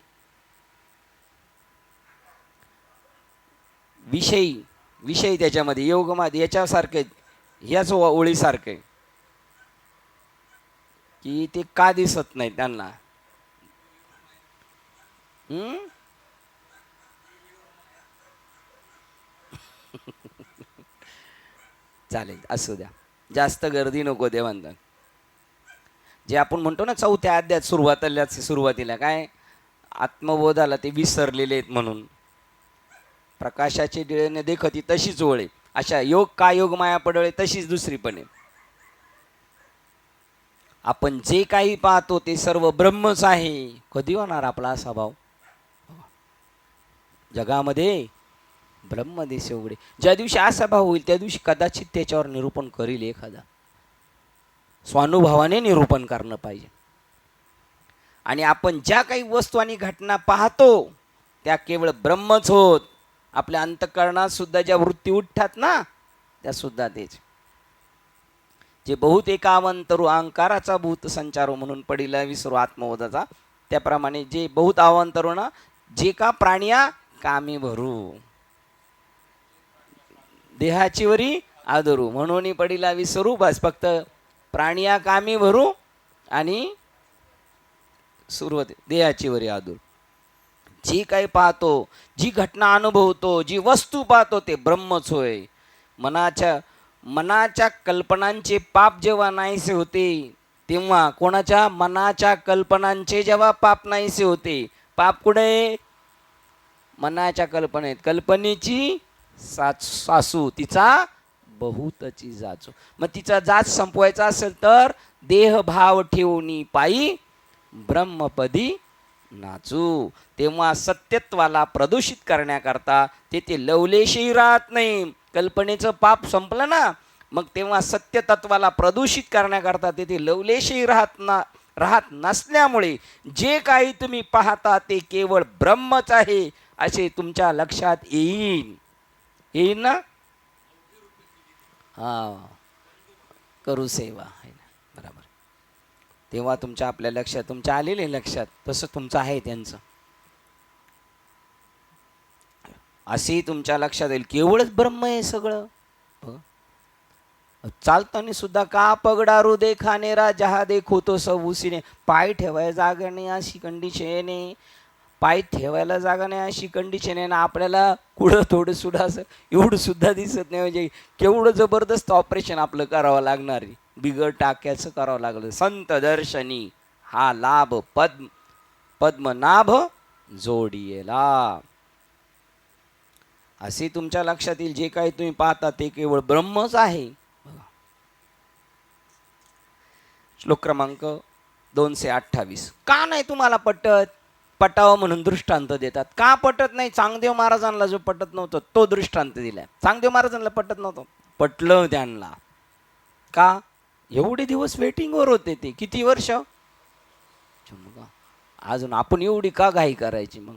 विषयी विषयी त्याच्यामध्ये योगमाद याच्यासारखे, ह्याच ओळीसारखे, की ते का दिसत नाही त्यांना. चालेल, असू द्या, जास्त गर्दी नको देवांना. जे आपण म्हणतो ना चौथ्या अध्यायात सुरुवातीला काय आत्मबोधाला ते विसरलेले आहेत म्हणून, प्रकाशाचे डोळ्याने देखती तशीच ओळे, अशा योग का योग माया पडळे तशीच दुसरी पण आहे. आपण जे काही पाहतो ते सर्व ब्रह्मच आहे. कधी होणार आपला असा भाव, जगामध्ये ब्रह्म दिसे उघडे. ज्या दिवशी असा भाव होईल त्या दिवशी कदाचित त्याच्यावर निरूपण करील एखादा, स्वानुभवाने निरूपण करणं पाहिजे. आणि आपण ज्या काही वस्तू आणि घटना पाहतो त्या केवळ ब्रह्मच होत. आपल्या अंतःकरणात सुद्धा ज्या वृत्ती उठतात ना, त्या सुद्धा तेच. जे बहुत एकावंतरू अहंकाराचा भूत संचारो, म्हणून पडिला विसरू आत्मबोधाचा, त्याप्रमाणे जे बहुत अवंतरू ना, जे का प्राणिया कामी भरू, देहाची वरी आदरू, म्हणून पडिला विसरू. बस फक्त प्राणिया कामी भरू आणि सुरुवात देहाची वरी आदरू. जी काही पाहतो, जी घटना अनुभवतो, जी वस्तू पाहतो ते ब्रह्मच होय. मनाच्या कल्पनांचे पाप जेव्हा नाहीसे होते, तेव्हा कोणाच्या मनाच्या कल्पनांचे जेव्हा पाप नाहीसे होते, पाप कुठे, मनाच्या कल्पनेत, कल्पनेची सासू तिचा बहुतची जाचो. मग तिचा जाच संपवायचा असेल तर देहभाव ठेवणी पायी ब्रह्मपदी नाचू. तेव्हा सत्यत्वाला प्रदूषित करण्याकरता तेथे लवलेशही राहत नाही. कल्पनेचं पाप संपलं ना, मग तेव्हा सत्य तत्वाला प्रदूषित करण्याकरता तेथे लवलेशही राहत नसल्यामुळे जे काही तुम्ही पाहता ते केवळ ब्रह्मच आहे असे तुमच्या लक्षात येईल ना. हा, करू सेवा आहे ना, बरोबर. तेव्हा तुमच्या आपल्या लक्षात, तुमच्या आलेले लक्षात तसं तुमचं आहे त्यांचं, असे तुमच्या लक्षात येईल केवळच ब्रह्म आहे सगळं. चालताना सुद्धा का पगडारू देखानेरा जहा देखो तो सब उसीने. पाय ठेवायला जागा नाही अशी कंडिशन आहे, पाय ठेवायला जागा नाही अशी कंडिशन आहे ना. आपल्याला कुठं थोडं सुद्धा असं एवढं सुद्धा दिसत नाही. म्हणजे केवढं जबरदस्त ऑपरेशन आपलं करावं लागणार आहे, बिगर टाक्याचं करावं लागलं. संत दर्शनी हा लाभ पद्मनाभ जोडियेला. असे तुमच्या लक्षात येईल जे काही तुम्ही पाहता ते केवळ ब्रह्मच आहे. श्लोक क्रमांक 228. का नाही तुम्हाला पटावं म्हणून दृष्टांत देतात. का पटत नाही? चांगदेव महाराजांना जो पटत नव्हतं तो दृष्टांत दिलाय. चांगदेव महाराजांना पटत नव्हतं, पटलं त्यांना. का? एवढे दिवस वेटिंगवर होते ते, किती वर्ष. अजून आपण एवढी का घाई करायची मग?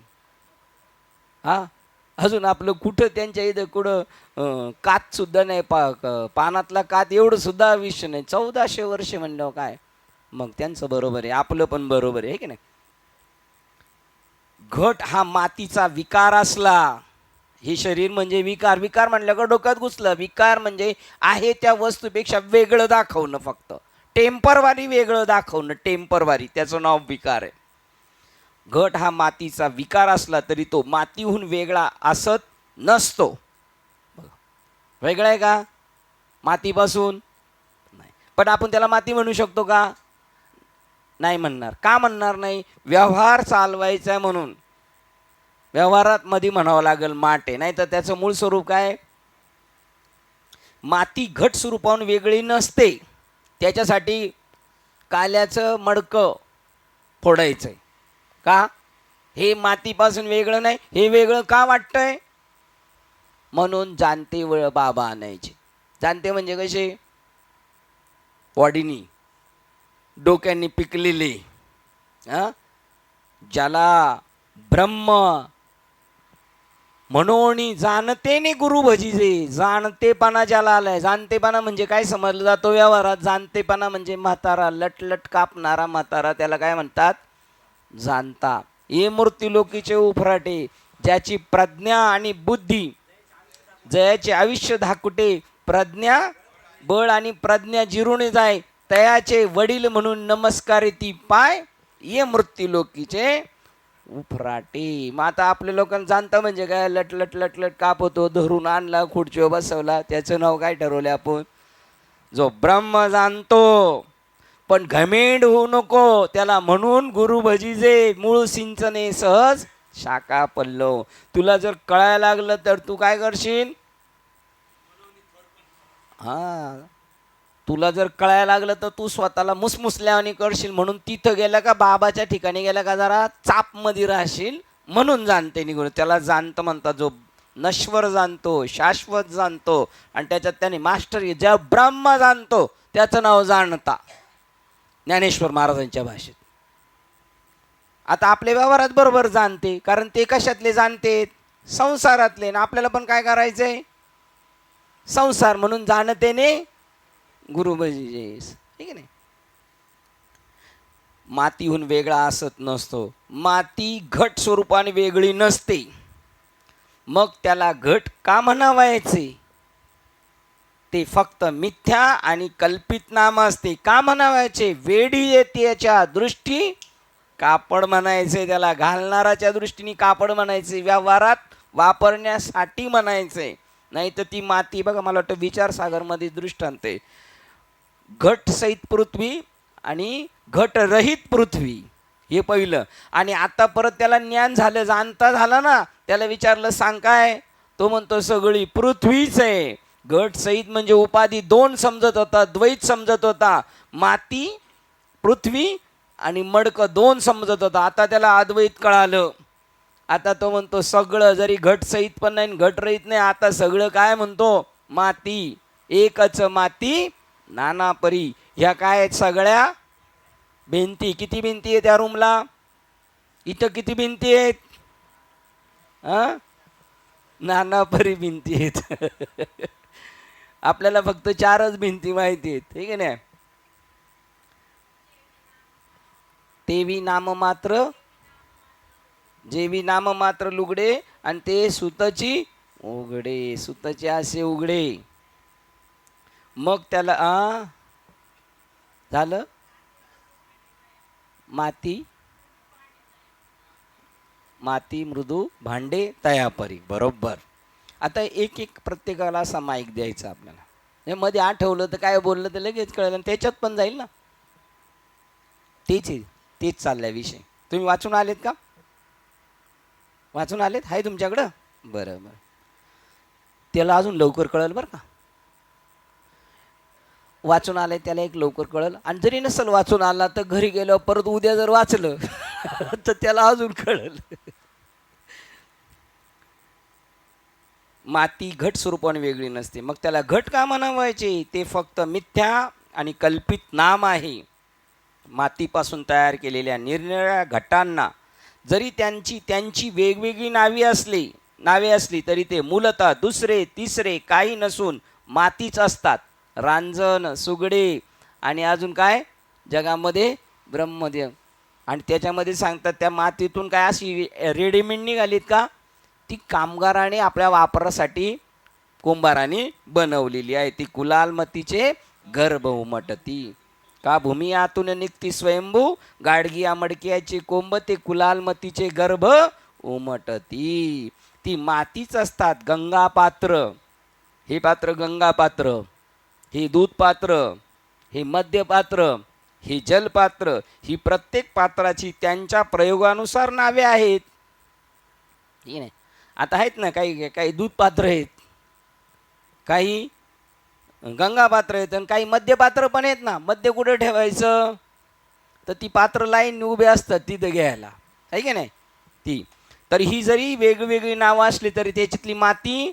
हा, अजून आपलं कुठं त्यांच्या इथं कुठं कात सुद्धा नाही, पानातला कात एवढं सुद्धा विषय नाही. 1400 वर्ष म्हणलं काय मग. त्यांचं बरोबर आहे, आपलं पण बरोबर आहे की नाही. घट हा मातीचा विकार असला, हे शरीर म्हणजे विकार. विकार म्हणलं का डोक्यात घुसलं. विकार म्हणजे आहे त्या वस्तूपेक्षा वेगळं दाखवणं, फक्त टेम्परवारी वेगळं दाखवणं, टेम्परवारी, त्याचं नाव विकार आहे. घट हा मातीचा विकार असला तरी तो मातीहून वेगळा असत नसतो. वेगळा आहे का मातीपासून? नाही. पण आपण त्याला माती म्हणू शकतो का? नाही म्हणणार. का म्हणणार नाही? व्यवहार चालवायचा आहे म्हणून. व्यवहारात मध्ये म्हणावं लागेल माटे, नाही तर त्याचं मूळ स्वरूप काय? माती घट स्वरूपाहून वेगळी नसते. त्याच्यासाठी काल्याचं मडकं फोडायचंय का? हे मातीपासून वेगळं नाही, हे वेगळं का वाटतंय? म्हणून जाणते वळ बाबा आणायचे. जाणते म्हणजे कसे? बॉडीनी डोक्यांनी पिकलेले, ज्याला ब्रह्म म्हणून जाणतेने गुरु भजीजे. जाणतेपणा ज्याला आलाय. जाणतेपणा म्हणजे काय समजलं जातो व्यवहारात? जाणतेपणा म्हणजे म्हातारा, लटलट कापणारा म्हातारा, त्याला काय म्हणतात? जाणता. हे मूर्तिलोकीचे उफराटे, ज्याची प्रज्ञा आणि बुद्धी, जयाचे आयुष्य धाकुटे, प्रज्ञा बळ आणि प्रज्ञा जिरून जाय, तयाचे वडील म्हणून नमस्कार ती पाय, ये मृत्यूलोकीचे उफराटे. मग आता आपल्या लोकांना जाणता म्हणजे काय? लटलट लटलट कापतो, धरून आणला, खुर्चीवर बसवला, त्याचं नाव काय ठरवलं आपण? जो ब्रह्म जाणतो. पण घमेंड होऊ नको त्याला. म्हणून गुरु भजीजे मूळ सिंचने सहज शाखा पल्लव. तुला जर कळायला लागलं तर तू काय करशील? हा, तुला जर कळायला लागलं तर तू स्वतःला मुसमुसल्यावानी करशील. म्हणून तिथं गेला का, बाबाच्या ठिकाणी गेला का जरा चापमध्ये राहशील. म्हणून जाणते निघून. त्याला जाणतं म्हणतात. जो नश्वर जाणतो, शाश्वत जाणतो, आणि त्याच्यात त्याने मास्टर ज्या ब्रह्म जाणतो त्याचं नाव जाणता, ज्ञानेश्वर महाराजांच्या भाषेत. आता आपल्या व्यवहारात बरोबर जाणते, कारण ते कशातले जाणते? संसारातले. ना आपल्याला पण काय करायचंय? संसार. म्हणून जाणतेने गुरु भजीजे, ठीक आहे नाही. मातीहून वेगळा असत नसतो. माती घट स्वरूपाने वेगळी नसते. मग त्याला घट का म्हणावायचे? ते फक्त मिथ्या आणि कल्पित नाम असते. का म्हणावायचे? वेडी येते याच्या दृष्टी कापड म्हणायचे. त्याला घालणाराच्या दृष्टीने कापड म्हणायचे, व्यवहारात वापरण्यासाठी म्हणायचे. नाही तर ती माती बघा, मला वाटतं विचारसागरमध्ये दृष्टांत आहे. घट सहित पृथ्वी आणि घट रहित पृथ्वी, हे पहिलं. आणि आता परत त्याला ज्ञान झालं, जाणता झालं ना, त्याला विचारलं सांग काय? तो म्हणतो सगळी पृथ्वीच आहे. घट सहित म्हणजे उपाधी दोन समजत होता, द्वैत समजत होता. माती पृथ्वी आणि मडकं दोन समजत होता. आता त्याला अद्वैत कळालं. आता तो म्हणतो सगळं, जरी घट सहित पण नाही घट रहित नाही, आता सगळं काय म्हणतो, माती. एकच माती नाना परी. ह्या काय आहेत सगळ्या भिंती. किती भिंती आहेत त्या रूमला? इथं किती भिंती आहेत? नाना परी भिंती आहेत. आपल्याला फक्त 4च भिंती माहिती आहेत, ठीक आहे ना. तेवी नाम मात्र, जेवी नाम मात्र लुगडे, आणि ते सुतची उघडे. सुतचे असे उघडे. मग त्याला झालं माती, माती मृदू भांडे तयापरी. बरोबर. आता एक एक प्रत्येकाला असा माईक द्यायचा आपल्याला. हे मध्ये आठवलं तर काय बोललं तर लगेच कळलं, आणि त्याच्यात पण जाईल ना. तेच चाललाय विषय. तुम्ही वाचून आलेत का? वाचून आलेत? हाय तुमच्याकडं? बरं बरं. त्याला अजून लवकर कळलं बरं का. वाचून आलंय त्याला एक लवकर कळलं, आणि जरी नसेल वाचून आला तर घरी गेल्यावर परत उद्या जर वाचलं तर त्याला अजून कळलं. माती घट स्वरूपाने वेगळी नसते. मग त्याला घट का म्हणावायचे? ते फक्त मिथ्या आणि कल्पित नाम आहे. मातीपासून तयार केलेल्या निरनिराळ्या घटांना जरी त्यांची वेगवेगळी नावे असली तरी ते मूलतः दुसरे तिसरे काही नसून मातीच असतात. रांजण, सुगडे आणि अजून काय जगामध्ये ब्रह्मदेव. आणि त्याच्यामध्ये सांगतात त्या मातीतून काय अशी रेडीमेड निघालीत का, ती कामगाराने आपल्या वापरासाठी कुंभाराने बनवलेली आहे. ती कुलाल मतीचे गर्भ उमटती. का भूमी आतून निघती स्वयंभू, गाडगी मडक्याचे कोंब, ते कुलाल मतीचे गर्भ उमटती. ती मातीच असतात. गंगा पात्र, हे पात्र गंगा पात्र, हे दूध पात्र, हे मद्य पात्र, हे जलपात्र. ही प्रत्येक पात्राची त्यांच्या प्रयोगानुसार नावे आहेत. ठीक आहे. आता आहेत ना काही दूध पात्र आहेत, काही गंगा पात्र आहेत, आणि काही मद्य पात्र पण आहेत ना. मद्य कुठं ठेवायचं तर ती पात्र लाईन उभे असतात तिथं घ्यायला, आहे की नाही. ती तर ही जरी वेगवेगळी नावं असली तरी त्याच्यातली माती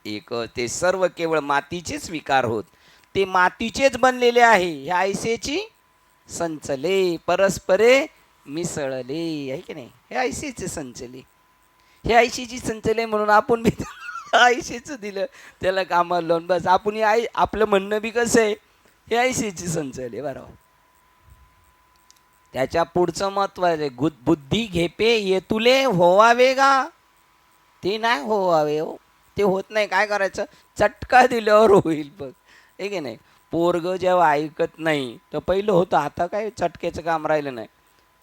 एक. ते सर्व केवळ मातीचेच विकार होत, ते मातीचेच बनलेले आहे. ह्या ऐसेची संचले परस्परे मिसळले, आहे की नाही. हे ऐसेचे संचले, हे ऐशीची संचले म्हणून आपण बी ऐशीचं दिलं त्याला कामाला लावून. बस आपण आपलं म्हणणं बी कसं आहे, हे ऐशीची संचले. बरोबर. त्याच्या पुढचं महत्वाचं आहे, बुद्धी घेपे येतुले होवावे गा. ते नाही होवावे हो, ते होत नाही. काय करायचं, चटका दिल्यावर होईल बघ, हे की नाही. पोरग जेव्हा ऐकत नाही तर पहिलं होतं, आता काय चटक्याचं काम राहिलं नाही.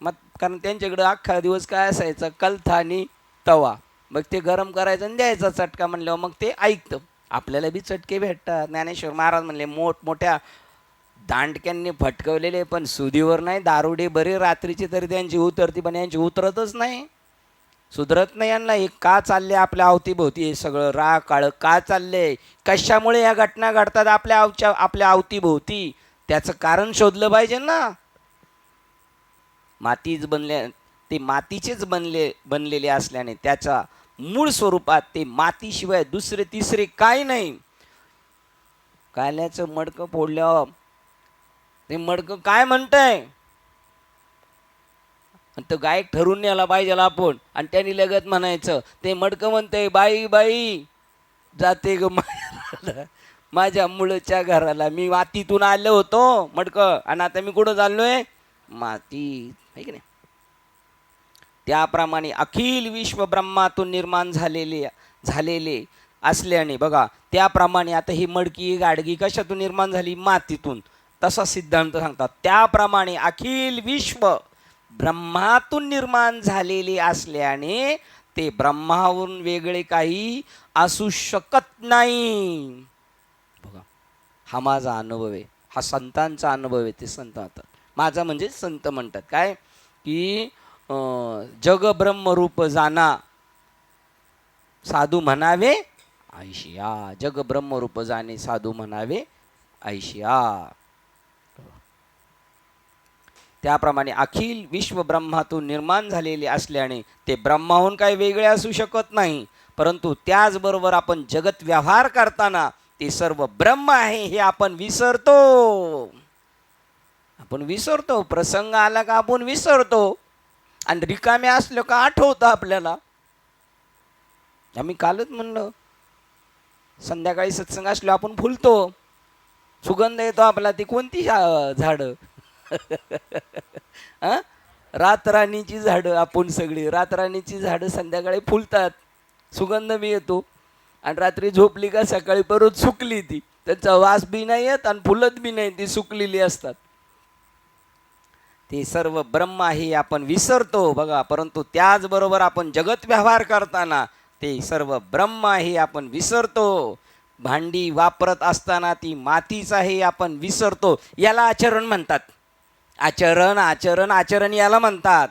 मग कारण त्यांच्याकडं अख्खा दिवस काय असायचं, कलथा आणि तवा. मग ते गरम करायचं आणि द्यायचा चटका म्हणल्यावर मग ते ऐकतं. आपल्याला बी चटके भेटतात. ज्ञानेश्वर महाराज म्हणले, मोठमोठ्या दांडक्यांनी फटकवलेले पण सुधीवर नाही. दारुडे बरे रात्रीचे तरी त्यांची उतरती, पण यांची उतरतच नाही, सुधरत नाही यांना. हे का चालले आपल्या अवतीभोवती, हे सगळं राग काळ का चाललंय, कशामुळे या घटना घडतात आपल्या अवतीभोवती, त्याचं कारण शोधलं पाहिजे ना. ते मातीचेच बनलेले असल्याने त्याच्या मूळ स्वरूपात ते मातीशिवाय दुसरे तिसरे काय नाही. काल्याचं मडकं फोडल्यावर ते मडकं काय म्हणतंय, तर गायक ठरून न्यायला पाहिजे आपण. आणि त्यांनी लगत म्हणायचं, ते मडकं म्हणतंय, बाई बाई जाते ग माझ्या मुळच्या घराला. मी मातीतून आलो होतो मडकं, आणि आता मी कुठं चाललोय, माती, आहे की नाही. त्याप्रमाणे अखिल विश्व ब्रह्मातून निर्माण झालेले असल्याने बघा, त्याप्रमाणे आता ही मडकी गाडगी कशातून निर्माण झाली, मातीतून. तसा सिद्धांत सांगतात. त्याप्रमाणे अखिल विश्व ब्रह्मातून निर्माण झालेले असल्याने ते ब्रह्मावरून वेगळे काही असू शकत नाही. बघा, हा माझा अनुभव आहे, हा संतांचा अनुभव आहे. ते संत म्हणतात, माझा म्हणजे संत म्हणतात काय की जग ब्रह्मरूप जाना, साधू म्हणावे ऐशिया. जग ब्रह्मरूप जाणे साधू म्हणावे ऐशिया. त्याप्रमाणे अखिल विश्व ब्रह्मातून निर्माण झालेले असल्याने ते ब्रह्माहून काही वेगळे असू शकत नाही. परंतु त्याचबरोबर आपण जगत व्यवहार करताना ते सर्व ब्रह्म आहे हे आपण विसरतो. आपण विसरतो. प्रसंग आला का आपण विसरतो आणि रिकामे असलो का आठवतं आपल्याला. आम्ही कालच म्हणलं, संध्याकाळी सत्संग असलो आपण फुलतो, सुगंध येतो आपला. ती कोणती झाडं? रातराणीची झाडं. आपण सगळी रातराणीची झाडं संध्याकाळी फुलतात, सुगंध बी येतो, आणि रात्री झोपली का सकाळी परत सुकली ती. त्यांचा वास बी नाही येत आणि फुलत बी नाही, ती सुकलेली असतात. ते सर्व ब्रह्म आहे आपण विसरतो बघा. परंतु त्याचबरोबर आपण जगत व्यवहार करताना ते सर्व ब्रह्म आहे आपण विसरतो. भांडी वापरत असताना ती मातीच आहे आपण विसरतो. याला आचरण म्हणतात. आचरण आचरण आचरण याला म्हणतात.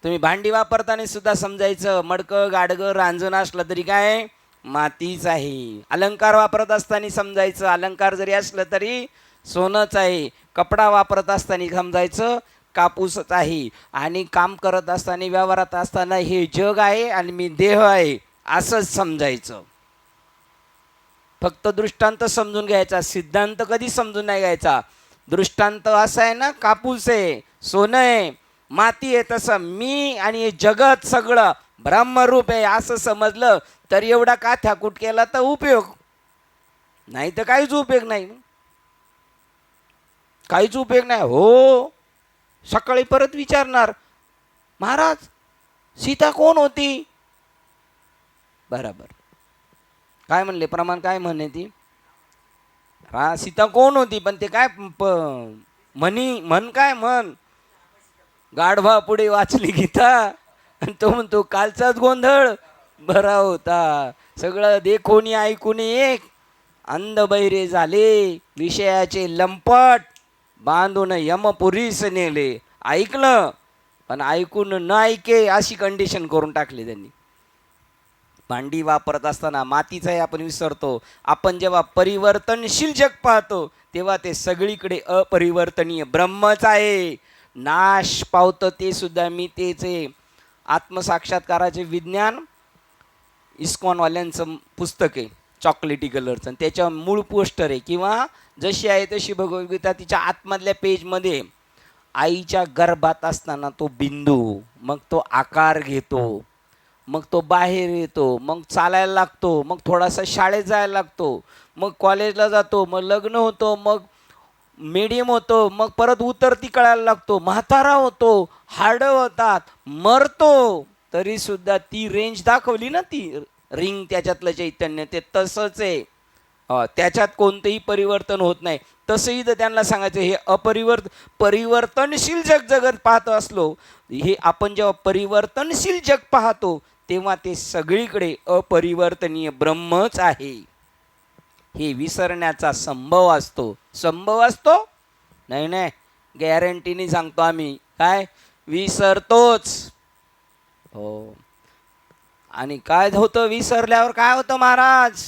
तुम्ही भांडी वापरताना सुद्धा समजायचं, मडकं गाडगं रांजण असलं तरी काय मातीच आहे. अलंकार वापरत असताना समजायचं, अलंकार जरी असलं तरी सोनंच आहे. कपडा वापरत असताना समजायचं कापूसच आहे. आणि काम करत असताना, व्यवहारात असताना हे जग आहे आणि मी देह आहे असंच समजायचं. फक्त दृष्टांत समजून घ्यायचा, सिद्धांत कधी समजून नाही घ्यायचा. दृष्टांत असा आहे ना, कापूस आहे, सोनं आहे, माती आहे, तसं मी आणि हे जगत सगळं ब्रह्मरूप आहे असं समजलं तर एवढा काथ्याकूट केला तर उपयोग नाही, तर काहीच उपयोग नाही. काहीच उपयोग नाही. हो, सकाळी परत विचारणार, महाराज सीता कोण होती? बरोबर. काय म्हणले प्रमाण? काय म्हणे ती? सीता कोण होती? पण ते काय म्हण काय म्हण? गाढवा पुढे वाचली गीता आणि तो म्हणतो कालचाच गोंधळ बरा होता. सगळं देखोनी ऐकून एक अंध बैरे झाले, विषयाचे लंपट बांधून यमपुरीस नेले. ऐकलं पण ऐकून न ऐके अशी कंडिशन करून टाकली त्यांनी. भांडी वापरत असताना मातीचं आहे आपण विसरतो. आपण जेव्हा परिवर्तनशील जग पाहतो तेव्हा ते सगळीकडे अपरिवर्तनीय ब्रह्मच आहे. नाश पावतं ते सुद्धा मी तेच आहे. आत्मसाक्षात्काराचे विज्ञान इस्कॉनवाल्यांचं पुस्तक आहे, चॉकलेटी कलरचं. त्याच्या मूळ पोस्टर आहे किंवा जशी आहे तशी भगवद्गीता तिच्या आतमधल्या पेजमध्ये आईच्या गर्भात असताना तो बिंदू, मग तो आकार घेतो, मग तो बाहेर येतो, मग चालायला लागतो, मग थोडासा शाळेत जायला लागतो, मग कॉलेजला जातो, मग लग्न होतो, मग मीडियम होतो, मग परत उतरती कळायला लागतो, म्हातारा होतो, हाडं होतात, मरतो. तरी सुद्धा ती रेंज दाखवली ना, ती रिंग, त्याच्यातलं चैतन्य ते तसंच आहे. त्याच्यात कोणतंही परिवर्तन होत नाही. तसंही तर त्यांना सांगायचं, हे परिवर्तनशील जग जगत पाहत असलो, हे आपण जेव्हा परिवर्तनशील जग पाहतो तेव्हा ते सगळीकडे अपरिवर्तनीय ब्रह्मच आहे. हे विसरण्याचा संभव असतो. संभव असतो नाही, नाही, गॅरंटीने सांगतो आम्ही, काय विसरतोच. हो. आणि काय होतं विसरल्यावर? काय होतं महाराज?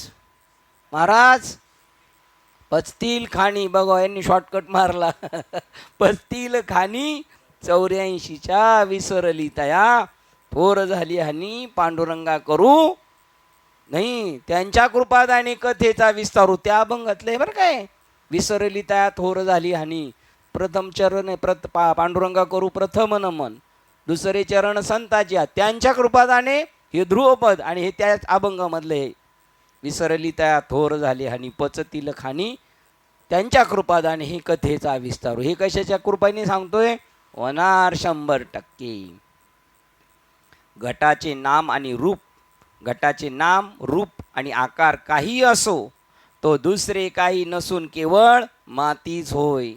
महाराज पचतील खाणी. बघा यांनी शॉर्टकट मारला. पचतील खाणी 84च्या विसरली तया, थोर झाली हानी पांडुरंगा करू नाही. त्यांच्या कृपादाने कथेचा विस्तारू. त्या अभंगातले बरं काय, विसरली तया थोर झाली हानी. प्रथम चरण पांडुरंगा करू प्रथम नमन. दुसरे चरण संताची, त्यांच्या कृपादाने हे ध्रुवपद. आणि हे त्याच अभंगामधले विसरली तया थोर झाली हानी पचतील खाणी त्यांच्या कृपादाने हे कथेचा विस्तारू. हे कशाच्या कृपाने सांगतोय? होणार 100%. घटाचे नाम आणि रूप, घटाचे नाम रूप आणि आकार काही असो, तो दुसरे काही नसून केवळ मातीच होय.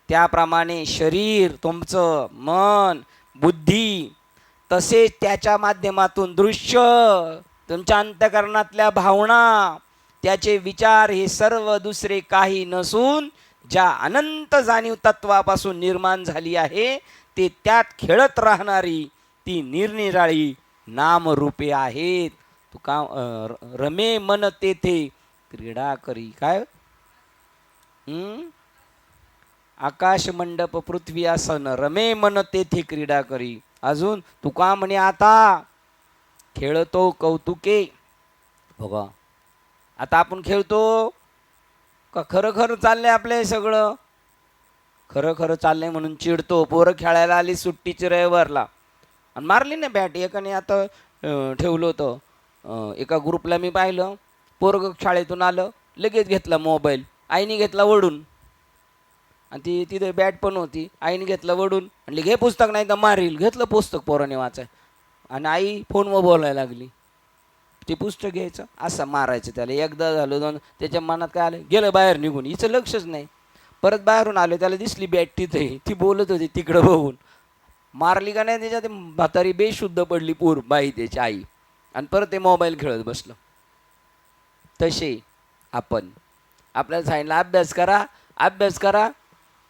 त्याप्रमाणे शरीर, तुमचं मन, बुद्धी, तसेच त्याच्या माध्यमातून दृश्य, तुमच्या अंतःकरणातल्या भावना, त्याचे विचार, हे सर्व दुसरे काही नसून ज्या अनंत जाणीव तत्वापासून निर्माण झाली आहे, ते त्यात खेळत राहणारी ती निरनिराळी नामरूपे आहेत. तू का रमे मन तेथे क्रीडा करी. काय आकाश मंडप पृथ्वी आसन रमे मन तेथे क्रीडा करी. अजून तुका म्हणे आता खेळतो कौतुके. बघा आता आपण खेळतो का खरं खरं चाललंय आपलं सगळं. खरं खरं चाललंय म्हणून चिडतो. पोरं खेळायला आली सुट्टीची रविवारला आणि मारली ना बॅट. एकाने आता ठेवलं होतं एका ग्रुपला मी पाहिलं. पोरग शाळेतून आलं लगेच घेतला मोबाईल. आईने घेतला वडून आणि ती तिथे बॅट पण होती. आईने घेतलं वडून म्हणली घे पुस्तक नाही तर मारील. घेतलं पुस्तक पोराने वाचाय आणि आई फोनवर बोलायला लागली. ते पुस्तक घ्यायचं असं मारायचं त्याला. एकदा झालं दोन त्याच्या मनात काय आलं गेलं बाहेर निघून. हिचं लक्षच नाही. परत बाहेरून आलो त्याला दिसली बॅट तिथे. ती बोलत होती तिकडं बघून. मारली का नाही त्याच्यात म्हातारी बेशुद्ध पडली पूर बाई त्याची आई आणि परत ते मोबाईल खेळत बसलं. तसे आपण आपल्याला सांगितलं अभ्यास करा अभ्यास करा.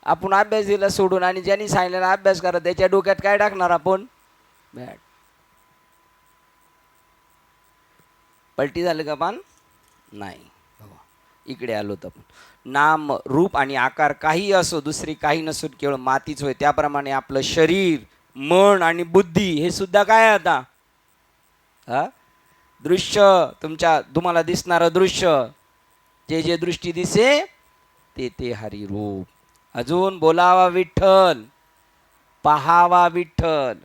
आपण अभ्यास दिला सोडून आणि ज्यांनी सांगितलं अभ्यास करा त्याच्या डोक्यात काय टाकणार आपण बॅट. पलटी झालं का पान नाही. इकडे आलो तर आपण नाम रूप आणि आकार काही असो दुसरी काही नसून केवळ मातीच होय. त्याप्रमाणे आपलं शरीर मन आणि बुद्धी हे सुद्धा काय आता दृश्य. तुम्हाला दिसणारं दृश्य जे जे दृष्टी दिसे ते ते हरी रूप. अजून बोलावा विठ्ठल पहावा विठ्ठल.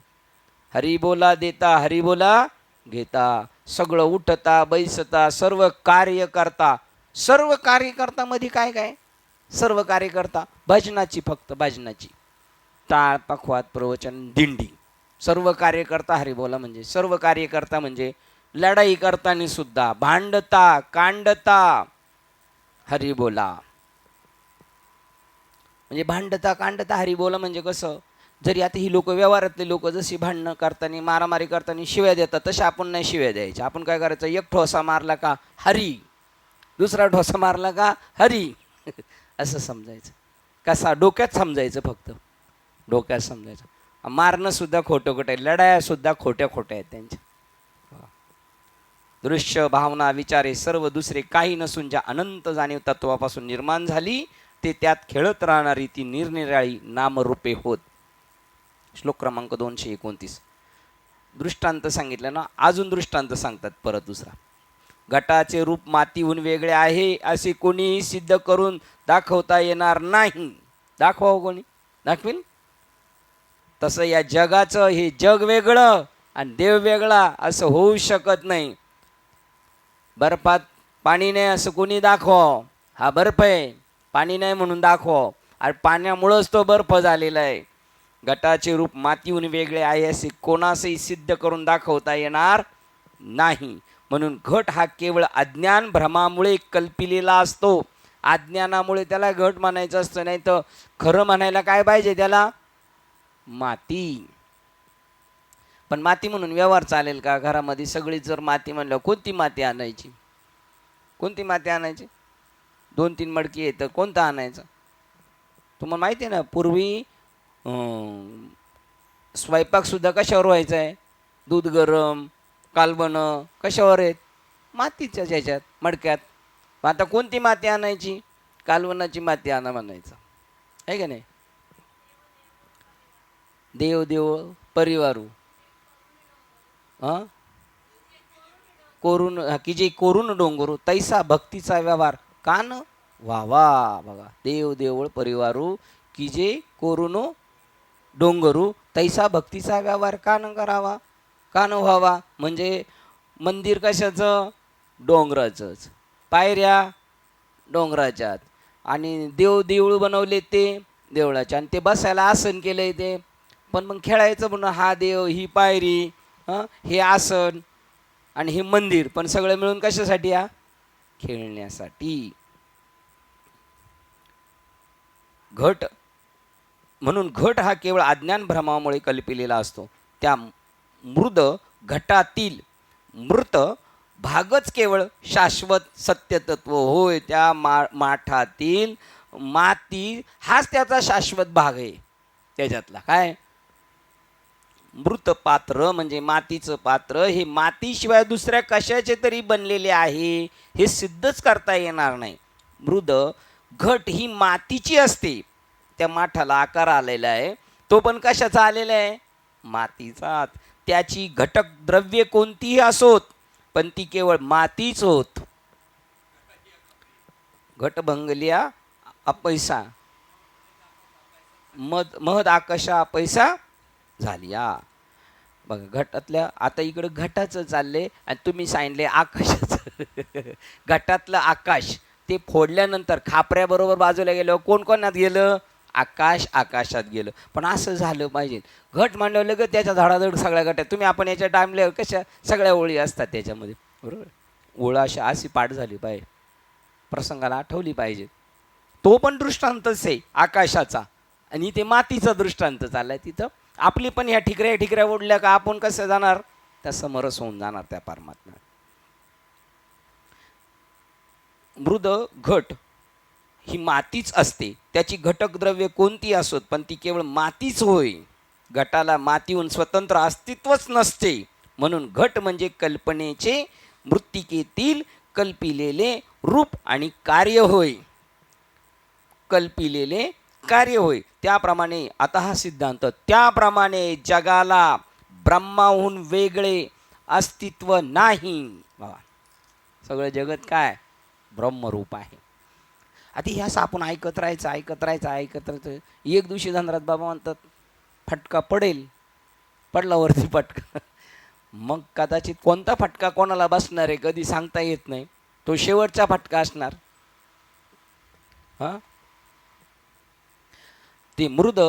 हरी बोला देता हरी बोला घेता. सगळं उठता बैसता सर्व कार्य करता. सर्व कार्यकर्ता मध्ये काय काय सर्व कार्यकर्ता भजनाची फक्त भजनाची टाळ पखवात प्रवचन दिंडी. सर्व कार्यकर्ता हरी बोला म्हणजे सर्व कार्यकर्ता म्हणजे लढाई करताना सुद्धा भांडता कांडता हरी बोला. म्हणजे भांडता कांडता हरी बोला म्हणजे कसं. जरी आता ही लोक व्यवहारातले लोक जशी भांडणं करताना मारामारी करताना शिव्या देतात तशा आपण नाही शिव्या द्यायच्या. आपण काय करायचं एक ठोसा मारला का हरी दुसरा ठोसा मारला का हरी असं समजायचं. कसा डोक्यात समजायचं फक्त डोक्यात समजायचं. मारणं सुद्धा खोटं खोटं आहे. लढाया सुद्धा खोट्या खोट्या आहेत त्यांच्या. दृश्य भावना विचारे सर्व दुसरे काही नसून ज्या अनंत जाणीव तत्वापासून निर्माण झाली ते त्यात खेळत राहणारी ती निरनिराळी नामरूपे होत. श्लोक क्रमांक 229. दृष्टांत सांगितलं ना. अजून दृष्टांत सांगतात परत दुसरा. घटाचे रूप मातीहून वेगळे आहे असे कोणीही सिद्ध करून दाखवता येणार नाही. दाखवा कोणी दाखवील. तसं या जगाचं हे जग वेगळं आणि देव वेगळा असं होऊ शकत नाही. बर्फात पाणी नाही असं कोणी दाखव. हा बर्फ आहे पाणी नाही म्हणून दाखव. आणि पाण्यामुळंच तो बर्फ झालेला आहे. घटाचे रूप मातीहून वेगळे आहे असे कोणासही सिद्ध करून दाखवता येणार नाही. म्हणून घट हा केवळ अज्ञान भ्रमामुळे कल्पिलेला असतो. अज्ञानामुळे त्याला घट म्हणायचं असतं. नाही तर खरं म्हणायला काय पाहिजे त्याला माती. पण माती म्हणून व्यवहार चालेल का. घरामध्ये सगळी जर माती म्हणलं कोणती माती आणायची कोणती माती आणायची. 2-3 मडकी आहे तर कोणतं आणायचं. तुम्हाला माहिती आहे ना पूर्वी स्वयंपाक सुद्धा कशावर व्हायचा आहे. दूध गरम कालवणं कशावर आहेत मातीच्या ह्याच्यात मडक्यात. आता कोणती माती आणायची कालवणाची माती आणा म्हणायचं आहे का नाही. देव देव परिवारू कोरून की जे कोरून डोंगरू तैसा भक्तीचा व्यवहार कान व्हावा. बघा देव देवळ परिवारू की जे कोरून डोंगरू तैसा भक्तीचा व्यवहार कान करावा कान व्हावा. म्हणजे मंदिर कशाचं डोंगराचंच पायऱ्या डोंगराच्यात आणि देव देऊळ बनवले ते देवळाच्या आणि ते बसायला आसन केलंय ते. पण मग खेळायचं म्हणून हा देव ही पायरी हे आसन आणि हे मंदिर पण सगळं मिळून कशासाठी हा खेळण्यासाठी. घट म्हणून घट हा केवळ अज्ञान भ्रमामुळे कल्पिलेला असतो. त्या मृद घटातील मृत भागच केवळ शाश्वत सत्यतत्व होय. त्या माठातील माती हाच त्याचा शाश्वत भाग आहे. त्याच्यातला काय मृत पात्र म्हणजे मातीचं पात्र हे मातीशिवाय दुसऱ्या कशाचे तरी बनलेले आहे हे सिद्धच करता येणार नाही. मृद घट ही मातीची असते, त्या माठाला आकार आलेला आहे, तो पण कशाचा आलेला आहे? मातीचा. त्याची घटक द्रव्ये कोणतीही असोत पण ती केवळ मातीच होत. घट भंगलिया अपैसा, महद आकाशा पैसा झाली. बघा घटातल्या, आता इकडं घटाचं चाललंय आणि तुम्ही सांगितले आकाशाचं. घटातलं आकाश ते फोडल्यानंतर खापऱ्याबरोबर बाजूला गेलं, कोण कोणात गेलं? आकाश आकाशात गेलं. पण असं झालं पाहिजे. घट मांडलं लगेच त्याच्या धडाधड सगळ्या घटात. तुम्ही आपण याच्या टाइमला कशा सगळ्या ओळी असतात त्याच्यामध्ये, बरोबर? ओळ अशी पाठ झाली पाहिजे, प्रसंगाला आठवली पाहिजे. तो पण दृष्टांतच आहे आकाशाचा, आणि ते मातीचा दृष्टांत चाललाय तिथं. आपली पण ह्या ठिकऱ्या ओढल्या का आपण कसं जाणार? त्या समरस होऊन जाणार त्या परमात्मा. मृद घट ही मातीच असते, त्याची घटक द्रव्य कोणती असोत पण ती केवळ मातीच होय. घटाला मातीहून स्वतंत्र अस्तित्वच नसते, म्हणून घट म्हणजे कल्पनेचे मृत्तिकेतील कल्पिलेले रूप आणि कार्य होय. कल्पिलेले कार्य होय. त्याप्रमाणे आता हा सिद्धांत, त्याप्रमाणे जगाला ब्रह्माहून वेगळे अस्तित्व नाही. बघा सगळं जगत काय? ब्रह्मरूप आहे. आता ह्यास आपण ऐकत राहायचं. एक दिवशी धनराज बाबा म्हणतात फटका पडेल, पडला वरती फटका. मग कदाचित कोणता फटका कोणाला बसणार आहे कधी सांगता येत नाही. तो शेवटचा फटका असणार. ते मृद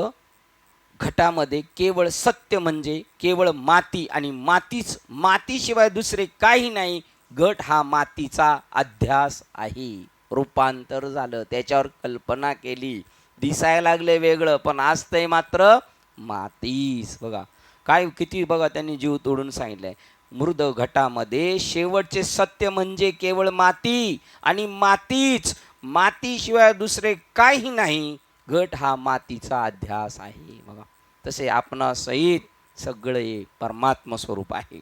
घटामध्ये केवळ सत्य म्हणजे केवळ माती आणि मातीच, मातीशिवाय दुसरे काही नाही. घट हा मातीचा अध्यास आहे. रूपांतर झालं, त्याच्यावर कल्पना केली, दिसायला लागले वेगळं पण असतंय मात्र मातीच. बघा काय किती, बघा त्यांनी जीव तोडून सांगितलंय. मृद घटामध्ये शेवटचे सत्य म्हणजे केवळ माती आणि मातीच, मातीशिवाय दुसरे काही नाही. घट हा मातीचा अध्यास आहे. बघा तसे आपणा सहित सगळे परमात्म स्वरूप आहे.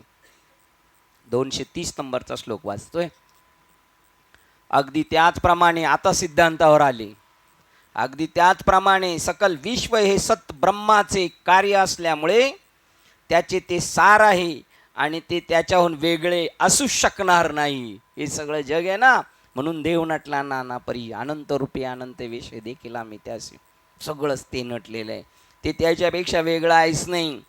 230 नंबरचा श्लोक वाचतोय. अगदी त्याचप्रमाणे आता सिद्धांतावर आले. अगदी त्याचप्रमाणे सकल विश्व हे सत ब्रह्माचे कार्य असल्यामुळे त्याचे ते सार आहे आणि ते त्याच्याहून वेगळे असू शकणार नाही. हे सगळं जग आहे ना, म्हणून देव नटला नाना परी, अनंत रूपी अनंत विषय देखील आम्ही त्याशी, सगळंच ते नटलेलं आहे, ते त्याच्यापेक्षा वेगळं आहेच नाही.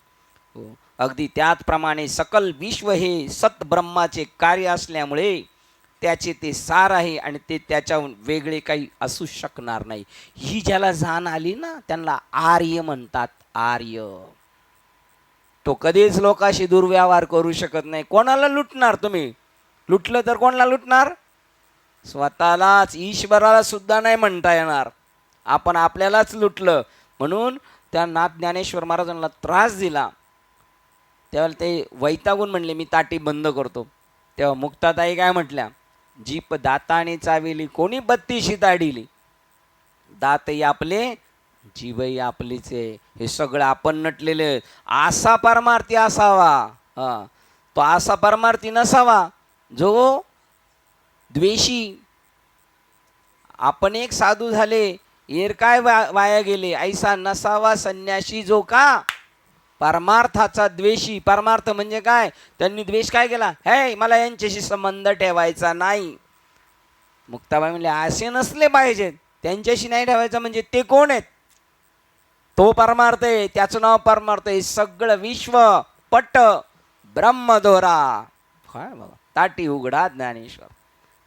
अगदी त्याचप्रमाणे सकल विश्व हे सत ब्रह्माचे कार्य असल्यामुळे त्याचे ते सार आहे आणि ते त्याच्याहून वेगळे काही असू शकणार नाही. ही ज्याला जाण आली ना त्यांना आर्य म्हणतात. आर्य. तो कधीच लोकांशी दुर्व्यवहार करू शकत नाही. कोणाला लुटणार तुम्ही? लुटलं तर कोणाला लुटणार? स्वतःलाच. ईश्वराला सुद्धा नाही म्हणता येणार. आपण आपल्यालाच लुटलं. म्हणून त्या नाथ ज्ञानेश्वर महाराजांना त्रास दिला, त्यावेळेला ते वैतागून म्हणले मी ताटी बंद करतो. तेव्हा मुक्ताताई काय म्हटल्या? जीप दाताने चाविली कोणी बत्तीशी ताडिली. दातही आपले जीवही आपलीच आहे. हे सगळं आपण नटलेले. असा परमार्थी असावा, तो असा परमार्थी नसावा जो द्वेषी. आपण एक साधू झाले, एर काय वाया गेले. ऐसा नसावा संन्याशी जो का परमार्थाचा द्वेषी. परमार्थ म्हणजे काय? त्यांनी द्वेष काय केला? हे मला यांच्याशी संबंध ठेवायचा नाही. मुक्ताबाई म्हणले असे नसले पाहिजेत. त्यांच्याशी नाही ठेवायचं म्हणजे ते कोण आहेत? तो परमार्थ आहे, त्याचं नाव परमार्थ आहे. सगळं विश्व पट ब्रह्मदोरा. काय बाबा, ताटी उघडा ज्ञानेश्वर.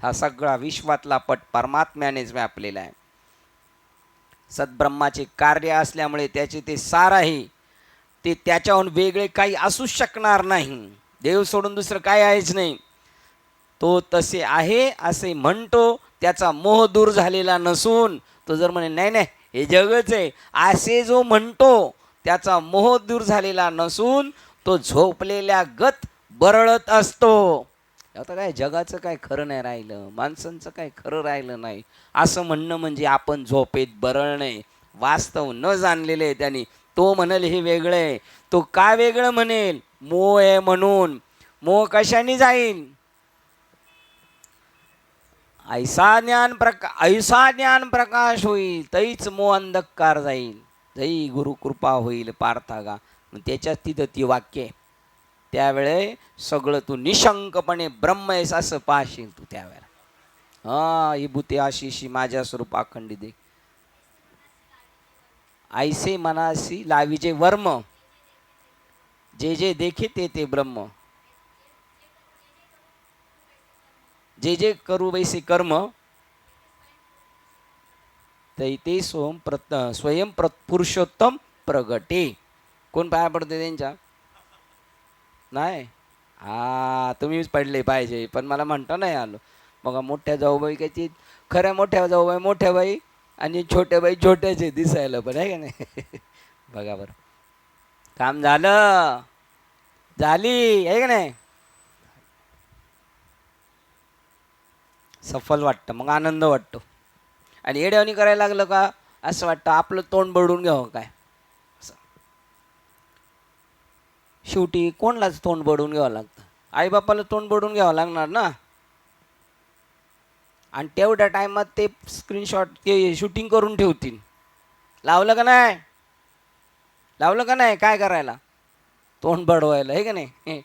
हा सगळा विश्वातला पट परमात्म्यानेच व्यापलेला आहे. सद्ब्रह्माचे कार्य असल्यामुळे त्याचे ते सार आहे. ते त्याच्याहून वेगळे काही असू शकणार नाही. देव सोडून दुसरं काय आहेच नाही. तो तसे आहे असे म्हणतो, त्याचा मोह दूर झालेला नसून तो जर म्हणे नाही नाही हे जगच आहे असे जो म्हणतो त्याचा मोह दूर झालेला नसून तो झोपलेल्या गत बरळत असतो. आता काय जगाचं काय खरं नाही राहिलं, माणसांचं काय खरं राहिलं नाही असं म्हणणं म्हणजे आपण झोपेत बरळणे. वास्तव न जाणलेले त्यांनी तो म्हणेल हे वेगळं आहे. तो का वेगळं म्हणेल? मोह आहे म्हणून. मोह कशाने जाईल? ऐसा ज्ञान प्रकाश होईल, तैच मोह अंधकार जाईल. जई गुरु कृपा होईल पार्थागा. त्याच्यात तिथं ती वाक्य आहे. त्यावेळे सगळं तू निशंकपणे ब्रह्म आहेस असं पाहशील तू त्यावेळेला. ही भूते आशिषी माझ्या स्वरूप अखंडित दे. ऐसे मनासी लाविजे वर्म, जे जे देखे ते ते ब्रह्म. जे जे करू वैसे कर्म, ते स्वयं पुरुषोत्तम प्रगटे. कोण पाया पडते त्यांच्या? नाही. तुम्हीच पडले पाहिजे, पण मला म्हणता नाही आलो. बघा मोठ्या जाऊबाई काय, खऱ्या मोठ्या जाऊबाई मोठ्या बाई आणि छोट्या बाई छोट्याचे दिसायला पण आहे का नाही. बघा बरं, काम झालं, झाली आहे का नाही. सफल वाटतं, मग आनंद वाटतो. आणि येड्यावणी करायला लागलं का असं वाटतं आपलं तोंड बडून घ्यावं काय. शेवटी कोणलाच तोंड बडून घ्यावं लागतं? आईबापाला तोंड बडून घ्यावं लागणार ना. आणि तेवढ्या टायमात ते स्क्रीनशॉट ते शूटिंग करून ठेवतील. लावलं का नाही? लावलं का नाही? काय करायला? तोंड बडवायला, आहे का नाही.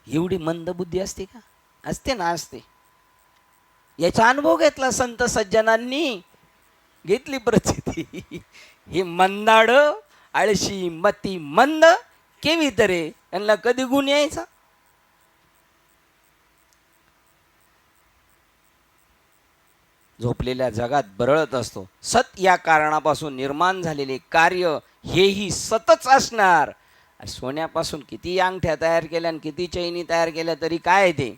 एवढी मंदबुद्धी असते का? असते ना, असते. याचा अनुभव घेतला संत सज्जनांनी, घेतली प्रचिती. हे मंदाड आळशी मती मंद केवी तरे, यांना कधी गुण यायचा? झोपलेल्या जगात बरळत असतो. सत या कारणापासून निर्माण झालेले कार्य हेही सतच असणार. सोन्यापासून किती अंगठ्या तयार केल्या आणि किती चैनी तयार केल्या तरी काय येते?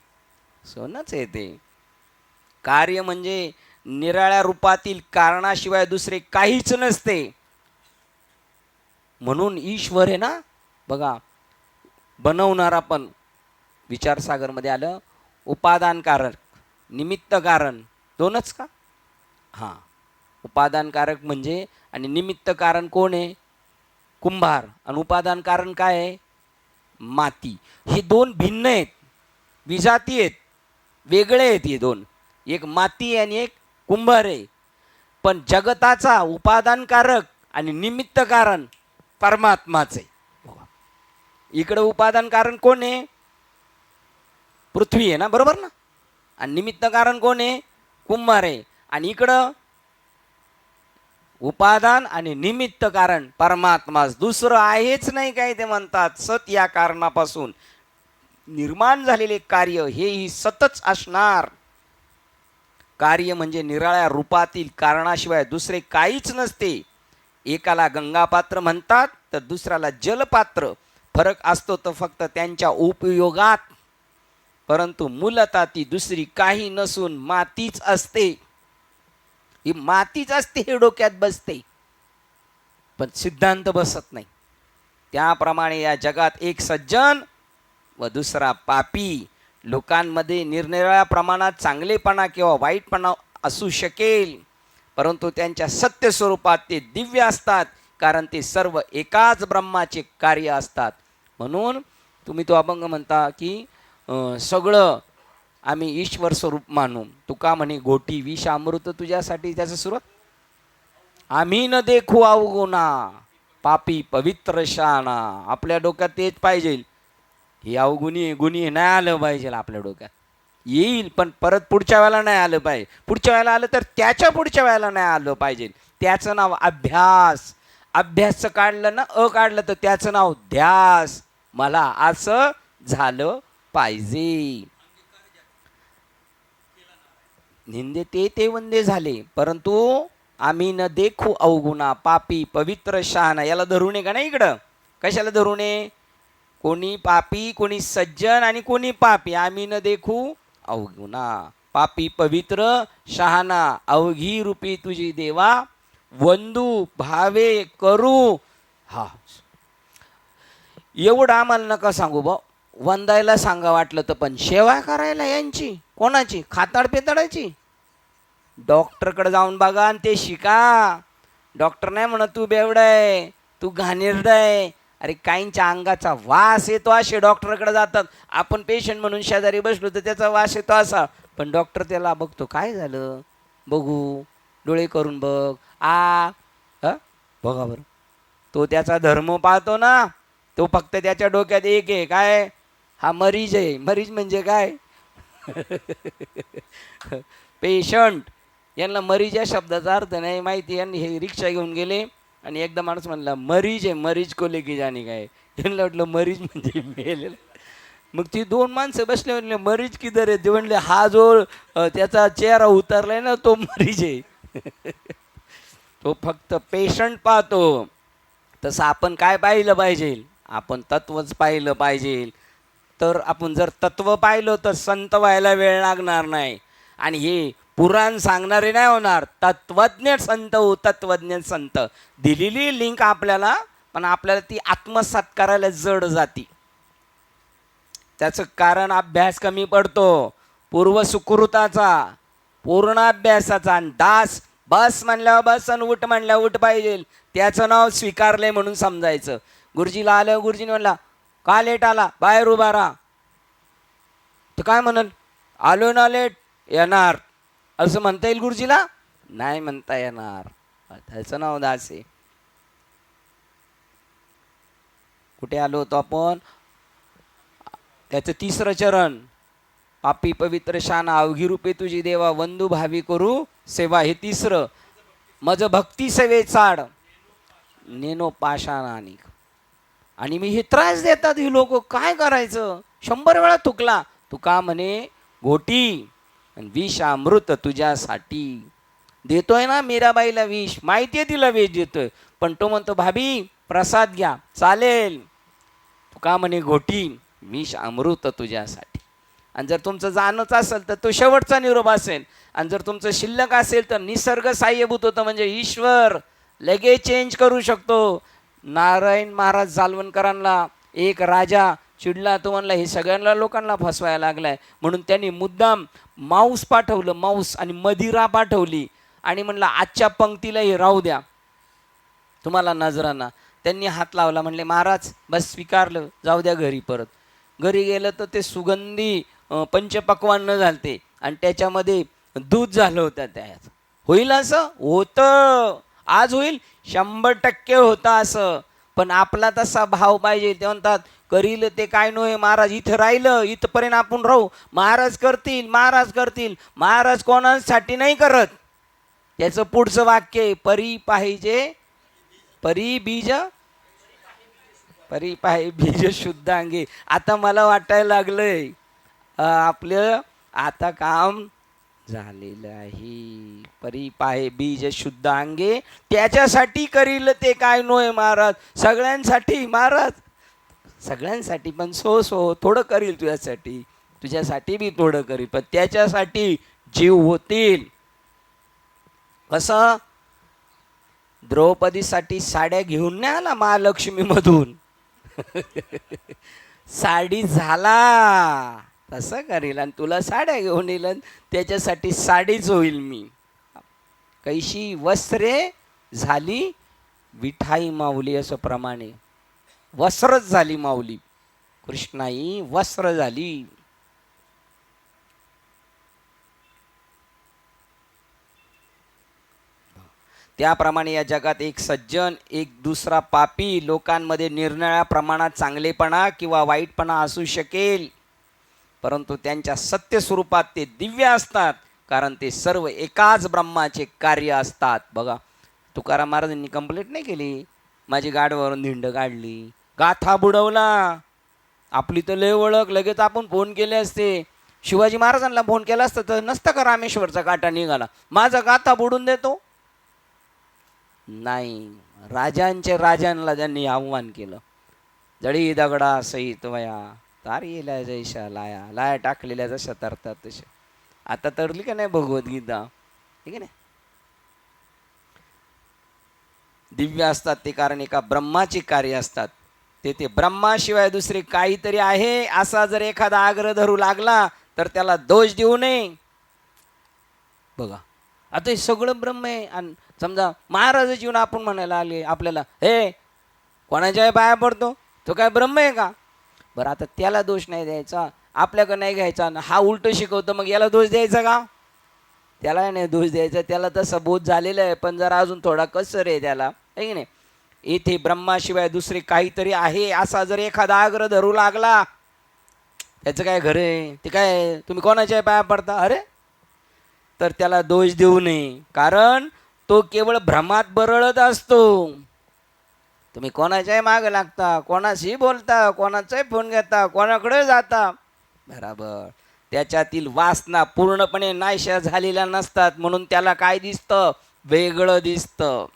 सोनच येते. कार्य म्हणजे निराळ्या रूपातील कारणाशिवाय दुसरे काहीच नसते. म्हणून ईश्वर आहे ना, बघा बनवणारा पण विचारसागरमध्ये आलं. उपादानकारक, निमित्त कारण दोनच का? उपादानकारक म्हणजे आणि निमित्त कारण कोण आहे? कुंभार. आणि उपादान कारण काय आहे? माती. हे दोन भिन्न आहेत, विजाती आहेत, वेगळे आहेत हे दोन. एक माती आणि एक कुंभार आहे. पण जगताचा उपादानकारक आणि निमित्त कारण परमात्माच आहे. इकडं उपादान कारण कोण आहे? पृथ्वी आहे ना, बरोबर ना. आणि निमित्त कारण कोण आहे? कुंभार आहे. आणि इकडं उपादान आणि निमित्त कारण परमात्माच, दुसरं आहेच नाही काय ते म्हणतात. सत या कारणापासून निर्माण झालेले कार्य हेही सतच असणार. कार्य म्हणजे निराळ्या रूपातील कारणाशिवाय दुसरे काहीच नसते. एकाला गंगापात्र म्हणतात तर दुसऱ्याला जलपात्र. फरक असतो तो फक्त त्यांच्या उपयोगात, परंतु मूलतः ती दुसरी काही नसून मातीच असते. ही मातीच असते हे डोक्यात बसते, पण सिद्धांत बसत नाही. त्याप्रमाणे या जगात एक सज्जन व दुसरा पापी. लोकांमध्ये निरनिराळ्या प्रमाणात चांगलेपणा किंवा वाईटपणा असू शकेल, परंतु त्यांच्या सत्य स्वरूपात ते दिव्य असतात, कारण ते सर्व एकाच ब्रह्माचे कार्य असतात. म्हणून तुम्ही तो अभंग म्हणता की सगळं आम्ही ईश्वर स्वरूप मानू. तुका म्हणे गोटी विष अमृत तुझ्यासाठी. त्याचं सुरुवात, आम्ही न देखू अवगुणा पापी पवित्र शाना. आपल्या डोक्यात तेच पाहिजे, हे अवगुणी गुणी नाही आलं पाहिजे आपल्या डोक्यात. येईल पण परत पुढच्या वेळेला नाही आलं पाहिजे. पुढच्या वेळेला आलं तर त्याच्या पुढच्या वेळेला नाही आलं पाहिजे. त्याचं नाव अभ्यास. अभ्यासचं काढलं ना, काढलं तर त्याचं नाव ध्यास. मला असं झालं पाहिजे. निंदे ते वंदे झाले, परंतु आम्ही न देखू अवगुणा पापी पवित्र शहाणा. याला धरू नये का नाही? इकडं कशाला धरू नये? कोणी पापी, कोणी सज्जन आणि कोणी पापी. आम्ही न देखू अवगुणा पापी पवित्र शहाणा. अवघी रूपी तुझी देवा वंदू भावे करू. एवढं आम्हाला नका सांगू बा. वंदायला सांगा वाटलं तर, पण सेवा करायला यांची कोणाची? खाताड पेताडाची. डॉक्टरकडे जाऊन बघा आणि ते शिका. डॉक्टर नाही म्हणत तू बेवडा आहे, तू घाणेरडा आहे. अरे काहींच्या अंगाचा वास येतो असे डॉक्टरकडे जातात. आपण पेशंट म्हणून शेजारी बसलो तर त्याचा वास येतो असा, पण डॉक्टर त्याला बघतो, काय झालं बघू, डोळे करून बघ, बघा बरं. तो त्याचा धर्म पाहतो ना, तो फक्त त्याच्या डोक्यात एक आहे, काय, हा मरीज आहे. मरीज म्हणजे काय? पेशंट. यांना मरीज या शब्दाचा अर्थ नाही माहिती. यांनी हे रिक्षा घेऊन गेले आणि एकदा माणूस म्हणला मरीज आहे, मरीज को लेके जाणे काय. यांना वाटलं मरीज म्हणजे मेलेलं. मग ती दोन माणसं बसले, म्हणले मरीज किधर आहे? ते म्हणले हा जो त्याचा चेहरा उतरलाय ना तो मरीज आहे. तो फक्त पेशंट पाहतो. तसं आपण काय पाहिलं पाहिजे? आपण तत्वच पाहिलं पाहिजे. तर आपण जर तत्व पाहिलं तर संत व्हायला वेळ लागणार नाही. आणि हे पुराण सांगणारे नाही होणार, तत्वज्ञ संत हो, तत्वज्ञ संत. दिलेली लिंक आपल्याला, पण आपल्याला ती आत्मसात करायला जड जाती. त्याचं कारण अभ्यास कमी पडतो, पूर्व सुकृताचा, पूर्ण अभ्यासाचा. आणि दास बस म्हणल्यावर बस आणि उठ म्हणल्यावर उठ पाहिजे. त्याचं नाव स्वीकारलंय म्हणून समजायचं. गुरुजीला आलं, गुरुजीने म्हणला का लेट आला, बाहेर उभा राहा. तर काय म्हणाल, आलो ना लेट, येणार असं म्हणता येईल गुरुजीला? नाही म्हणता येणार. त्याचं नाव दास आहे. कुठे आलो होतो आपण? त्याचं तिसरं चरण, पापी पवित्र शान अवघी रूपे तुझी देवा, वंदू भावी करू सेवा. हे तिसरं. मज भक्ती सेवे चाड नेनो पाषाणानिक. आणि मी हे त्रास देतात ही लोक, काय करायचं? 100 वेळा थुकला. तुका म्हणे घोटी आणि विष अमृत तुझ्यासाठी. देतोय ना मीराबाईला विष, माहिती आहे तिला विष देतोय, पण तो म्हणतो भाभी प्रसाद घ्या, चालेल. तुका म्हणे घोटी विष अमृत तुझ्यासाठी. आणि जर तुमचं जाणंच असेल तर तो शेवटचा निरोप असेल. आणि जर तुमचं शिल्लक असेल तर निसर्ग साह्यभूत होतं, म्हणजे ईश्वर लगेच चेंज करू शकतो. नारायण महाराज जालवणकरांना एक राजा चिडला. तो म्हणला हे सगळ्यांना लोकांना फसवायला लागलाय, म्हणून त्यांनी मुद्दाम मांस पाठवलं, मांस आणि मदिरा पाठवली. आणि म्हणलं आजच्या पंक्तीला हे राहू द्या तुम्हाला नजरांना. त्यांनी हात लावला, म्हणले महाराज बस स्वीकारलं, जाऊ द्या घरी. परत घरी गेलं तर ते सुगंधी पंचपक्वान्न झालते आणि त्याच्यामध्ये दूध झालं होतं. त्यात होईल असं होतं, आज होईल 100% होतं असं. पण आपला तसा भाव पाहिजे. ते म्हणतात करील ते काय नव्हे महाराज, इथं राहिलं इथपर्यंत आपण राहू, महाराज करतील, महाराज करतील. महाराज कोणासाठी नाही करत. त्याचं पुढचं वाक्य परी पाहिजे, परी बीज, परी पाहि बीज शुद्ध अंगे. आता मला वाटायला लागलंय आपलं आता काम झालेलं आहे. परी पाहे बीज शुद्ध अंगे, त्याच्यासाठी करील ते काय नोय महाराज, सगळ्यांसाठी महाराज, सगळ्यांसाठी. पण सो थोडं करील तुझ्यासाठी, तुझ्यासाठी बी थोडं करील, पण त्याच्यासाठी जीव होतील. कसं? द्रौपदीसाठी साड्या घेऊन नाही आला महालक्ष्मी मधून. साडी झाला तसं करील आणि तुला साड्या घेऊन येईल, त्याच्यासाठी साडीच होईल मी. कैशी वस्त्रे झाली विठाई माऊली, असं प्रमाणे वस्त्रच झाली माऊली, कृष्णाई वस्त्र झाली. त्याप्रमाणे या जगात एक सज्जन एक दुसरा पापी, लोकांमध्ये निरनिराळ्या प्रमाणात चांगलेपणा किंवा वाईटपणा असू शकेल, परंतु त्यांच्या सत्य स्वरूपात ते दिव्य असतात, कारण ते सर्व एकाच ब्रह्माचे कार्य असतात. बघा तुकाराम महाराजांनी कंप्लेंट नाही केली, माझी गाडीवरून धिंड काढली, गाथा बुडवला. आपली तर लय ओळख, लगेच आपण फोन केले असते. शिवाजी महाराजांना फोन केला असतं तर नसतं का रामेश्वरचा काटा निघाला, माझा गाथा बुडून देतो? नाही, राजांच्या राजांना त्यांनी आव्हान केलं. जडी दगडा सहित वया तार येल्या जैशा लाया, लाया टाकलेल्या जशा तरतात तशा. आता तरली का नाही भगवद्गीता, ठीक आहे ना? दिव्य असतात ते कारण एका ब्रह्माचे कार्य असतात. ते ब्रह्माशिवाय दुसरे काहीतरी आहे असा जर एखादा आग्रह धरू लागला तर त्याला दोष देऊ नये. बघा आता हे सगळं ब्रह्म आहे आणि समजा महाराजाची येऊन आपण म्हणायला आले आपल्याला, हे कोणाच्या पाया पडतो, तो काय ब्रह्म आहे का? बरं आता त्याला दोष नाही द्यायचा, आपल्याकडं नाही घ्यायचा, हा उलट शिकवतो, मग याला दोष द्यायचा का? त्याला नाही दोष द्यायचा, त्याला तसं बोध झालेलं आहे, पण जरा अजून थोडा कसर आहे त्याला, आहे की नाही? इथे ब्रह्माशिवाय दुसरे काहीतरी आहे असा जर एखादा आग्रह धरू लागला, त्याचं काय घर आहे? ते काय तुम्ही कोणाच्या पाया पडता, अरे, तर त्याला दोष देऊ नये, कारण तो केवळ भ्रमात बरळत असतो. तुम्ही कोणाच्याही मागे लागता, कोणाशी बोलता, कोणाचाही फोन घेता, कोणाकडे जाता, बराबर त्याच्यातील वासना पूर्णपणे नाहीशा झालेल्या नसतात, म्हणून त्याला काय दिसतं? वेगळं दिसतं.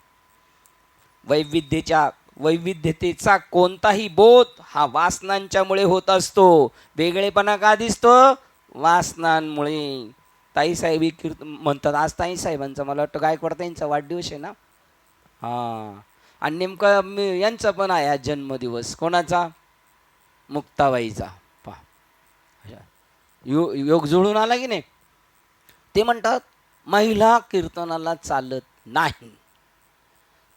वैविध्यतेचा कोणताही बोध हा वासनांच्यामुळे होत असतो. वेगळेपणा का दिसतो? वासनांमुळे. ताईसाहेब म्हणतात, आज ताईसाहेबांचा मला वाटतं गायकवाड यांचा वाढदिवस आहे ना, हां, आणि नेमकं यांचा पण आहे आज जन्मदिवस. कोणाचा? मुक्ताबाईचा. पहा, योग जुळून आला की नाही. ते म्हणतात महिला कीर्तनाला चालत नाही.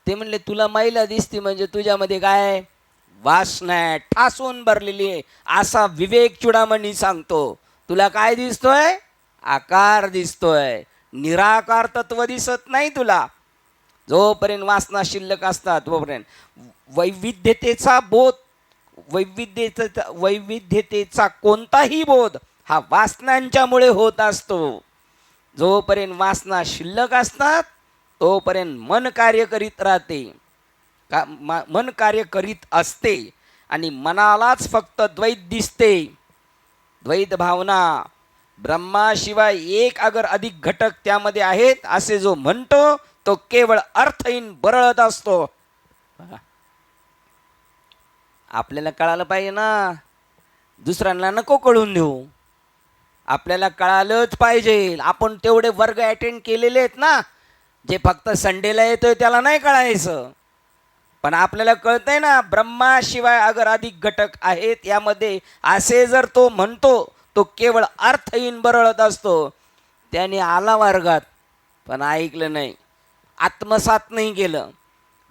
ते म्हणले तुला महिला दिसते म्हणजे तुझ्यामध्ये काय वासना आहे, ठासून भरलेली आहे, असा विवेक चुडामणी सांगतो. तुला काय दिसतोय? आकार दिसतोय, निराकार तत्व दिसत नाही तुला. जोपर्यंत वासना शिल्लक असतात तोपर्यंत वैविध्यतेचा बोध, वैविध्यतेचा कोणताही बोध हा वासनांच्यामुळे होत असतो. जोपर्यंत वासना शिल्लक असतात तोपर्यंत मन कार्य करीत राहते, मन कार्य करीत असते आणि मनालाच फक्त द्वैत दिसते. द्वैत भावना, ब्रह्माशिवाय एक अगर अधिक घटक त्यामध्ये आहेत असे जो म्हणतो तो केवळ अर्थहीन बरळत असतो. आपल्याला कळालं पाहिजे ना, दुसऱ्यांना नको कळून देऊ, आपल्याला कळालंच पाहिजे. आपण तेवढे वर्ग अटेंड केलेले आहेत ना, जे फक्त संडेला येतोय त्याला नाही कळायचं, पण आपल्याला कळतंय ना ब्रह्माशिवाय अगर अधिक घटक आहेत यामध्ये असे जर तो म्हणतो तो केवळ अर्थहीन बरळत असतो. त्याने आला वर्गात पण ऐकलं नाही, आत्मसात नाही केलं.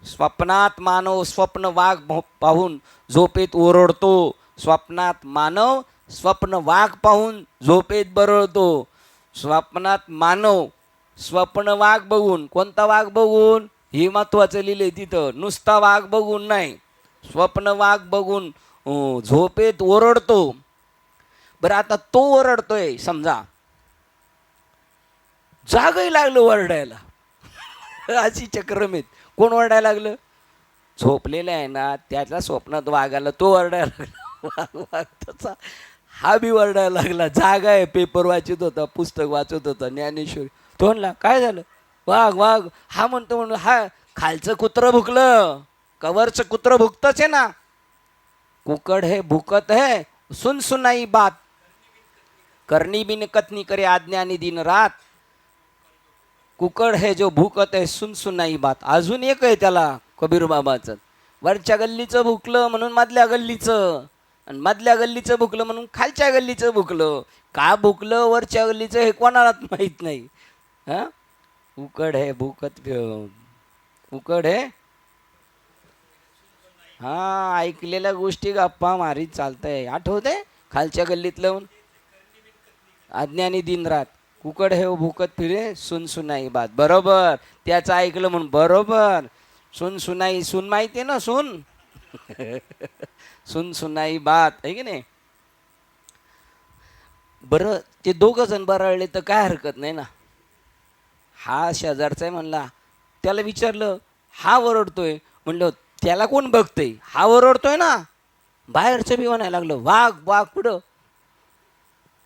स्वप्नात मानव स्वप्न वाघ पाहून झोपेत ओरडतो, स्वप्नात मानव स्वप्न वाघ पाहून झोपेत बरळतो. स्वप्नात मानव स्वप्न वाघ बघून, कोणता वाघ बघून हे महत्वाचं लिहिले तिथं, नुसता वाघ बघून नाही, स्वप्न वाघ बघून झोपेत ओरडतो. बरं आता तो ओरडतोय, समजा जागही लागलं ओरडायला, अशी चक्रमेत. कोण ओरडायला लागलं? झोपलेलं आहे ना, त्याच्या स्वप्नात वाघाला तो ओरडायला लागला. वाघ त्याचा हा बी ओरडायला लागला. जागा आहे, पेपर वाचत होता, पुस्तक वाचत होता ज्ञानेश्वरी. तो म्हणला काय झालं? वाघ वाघ. हा म्हणतो हा खालचं कुत्रं भुकलं, कवरचं कुत्रं भुकतच आहे ना. कुकड़ है भूकत है सुन सुनाई बात, करनी बिन कथनी करे आज्ञानी दिन रात. कुकड़ है जो भूकत है सुन सुनाई बात. अजून एक आहे त्याला कबीर बाबाचं, वरच्या गल्लीचं भुकलं म्हणून मधल्या गल्लीचं, आणि मधल्या गल्लीचं भुकलं म्हणून खालच्या गल्लीचं भुकलं. का भुकलं वरच्या गल्लीचं हे कोणालाच माहीत नाही. हां, कुकड़ है भूकत, कुकड़ है. हा, ऐकलेल्या गोष्टी गप्पा मारीत चालतंय. आठवते खालच्या गल्लीतलं अज्ञानी दिन रात, कुकड़ है भूकत फिरे सुन सुनाई बात. बरोबर, त्याचं ऐकलं म्हणून बरोबर. सुन सुनाई, सुन माहिती ना, सुन सुन सुनाई बात आहे की नाही. बरं, ते दोघं जण बरळले तर काय हरकत नाही ना. हा शेजारचा आहे म्हणला, त्याला विचारलं हा ओरडतोय, म्हणलं त्याला कोण बघतंय, हा ओरडतोय ना. बाहेरचं बी म्हणायला लागलं वाघ वाघ, कुठं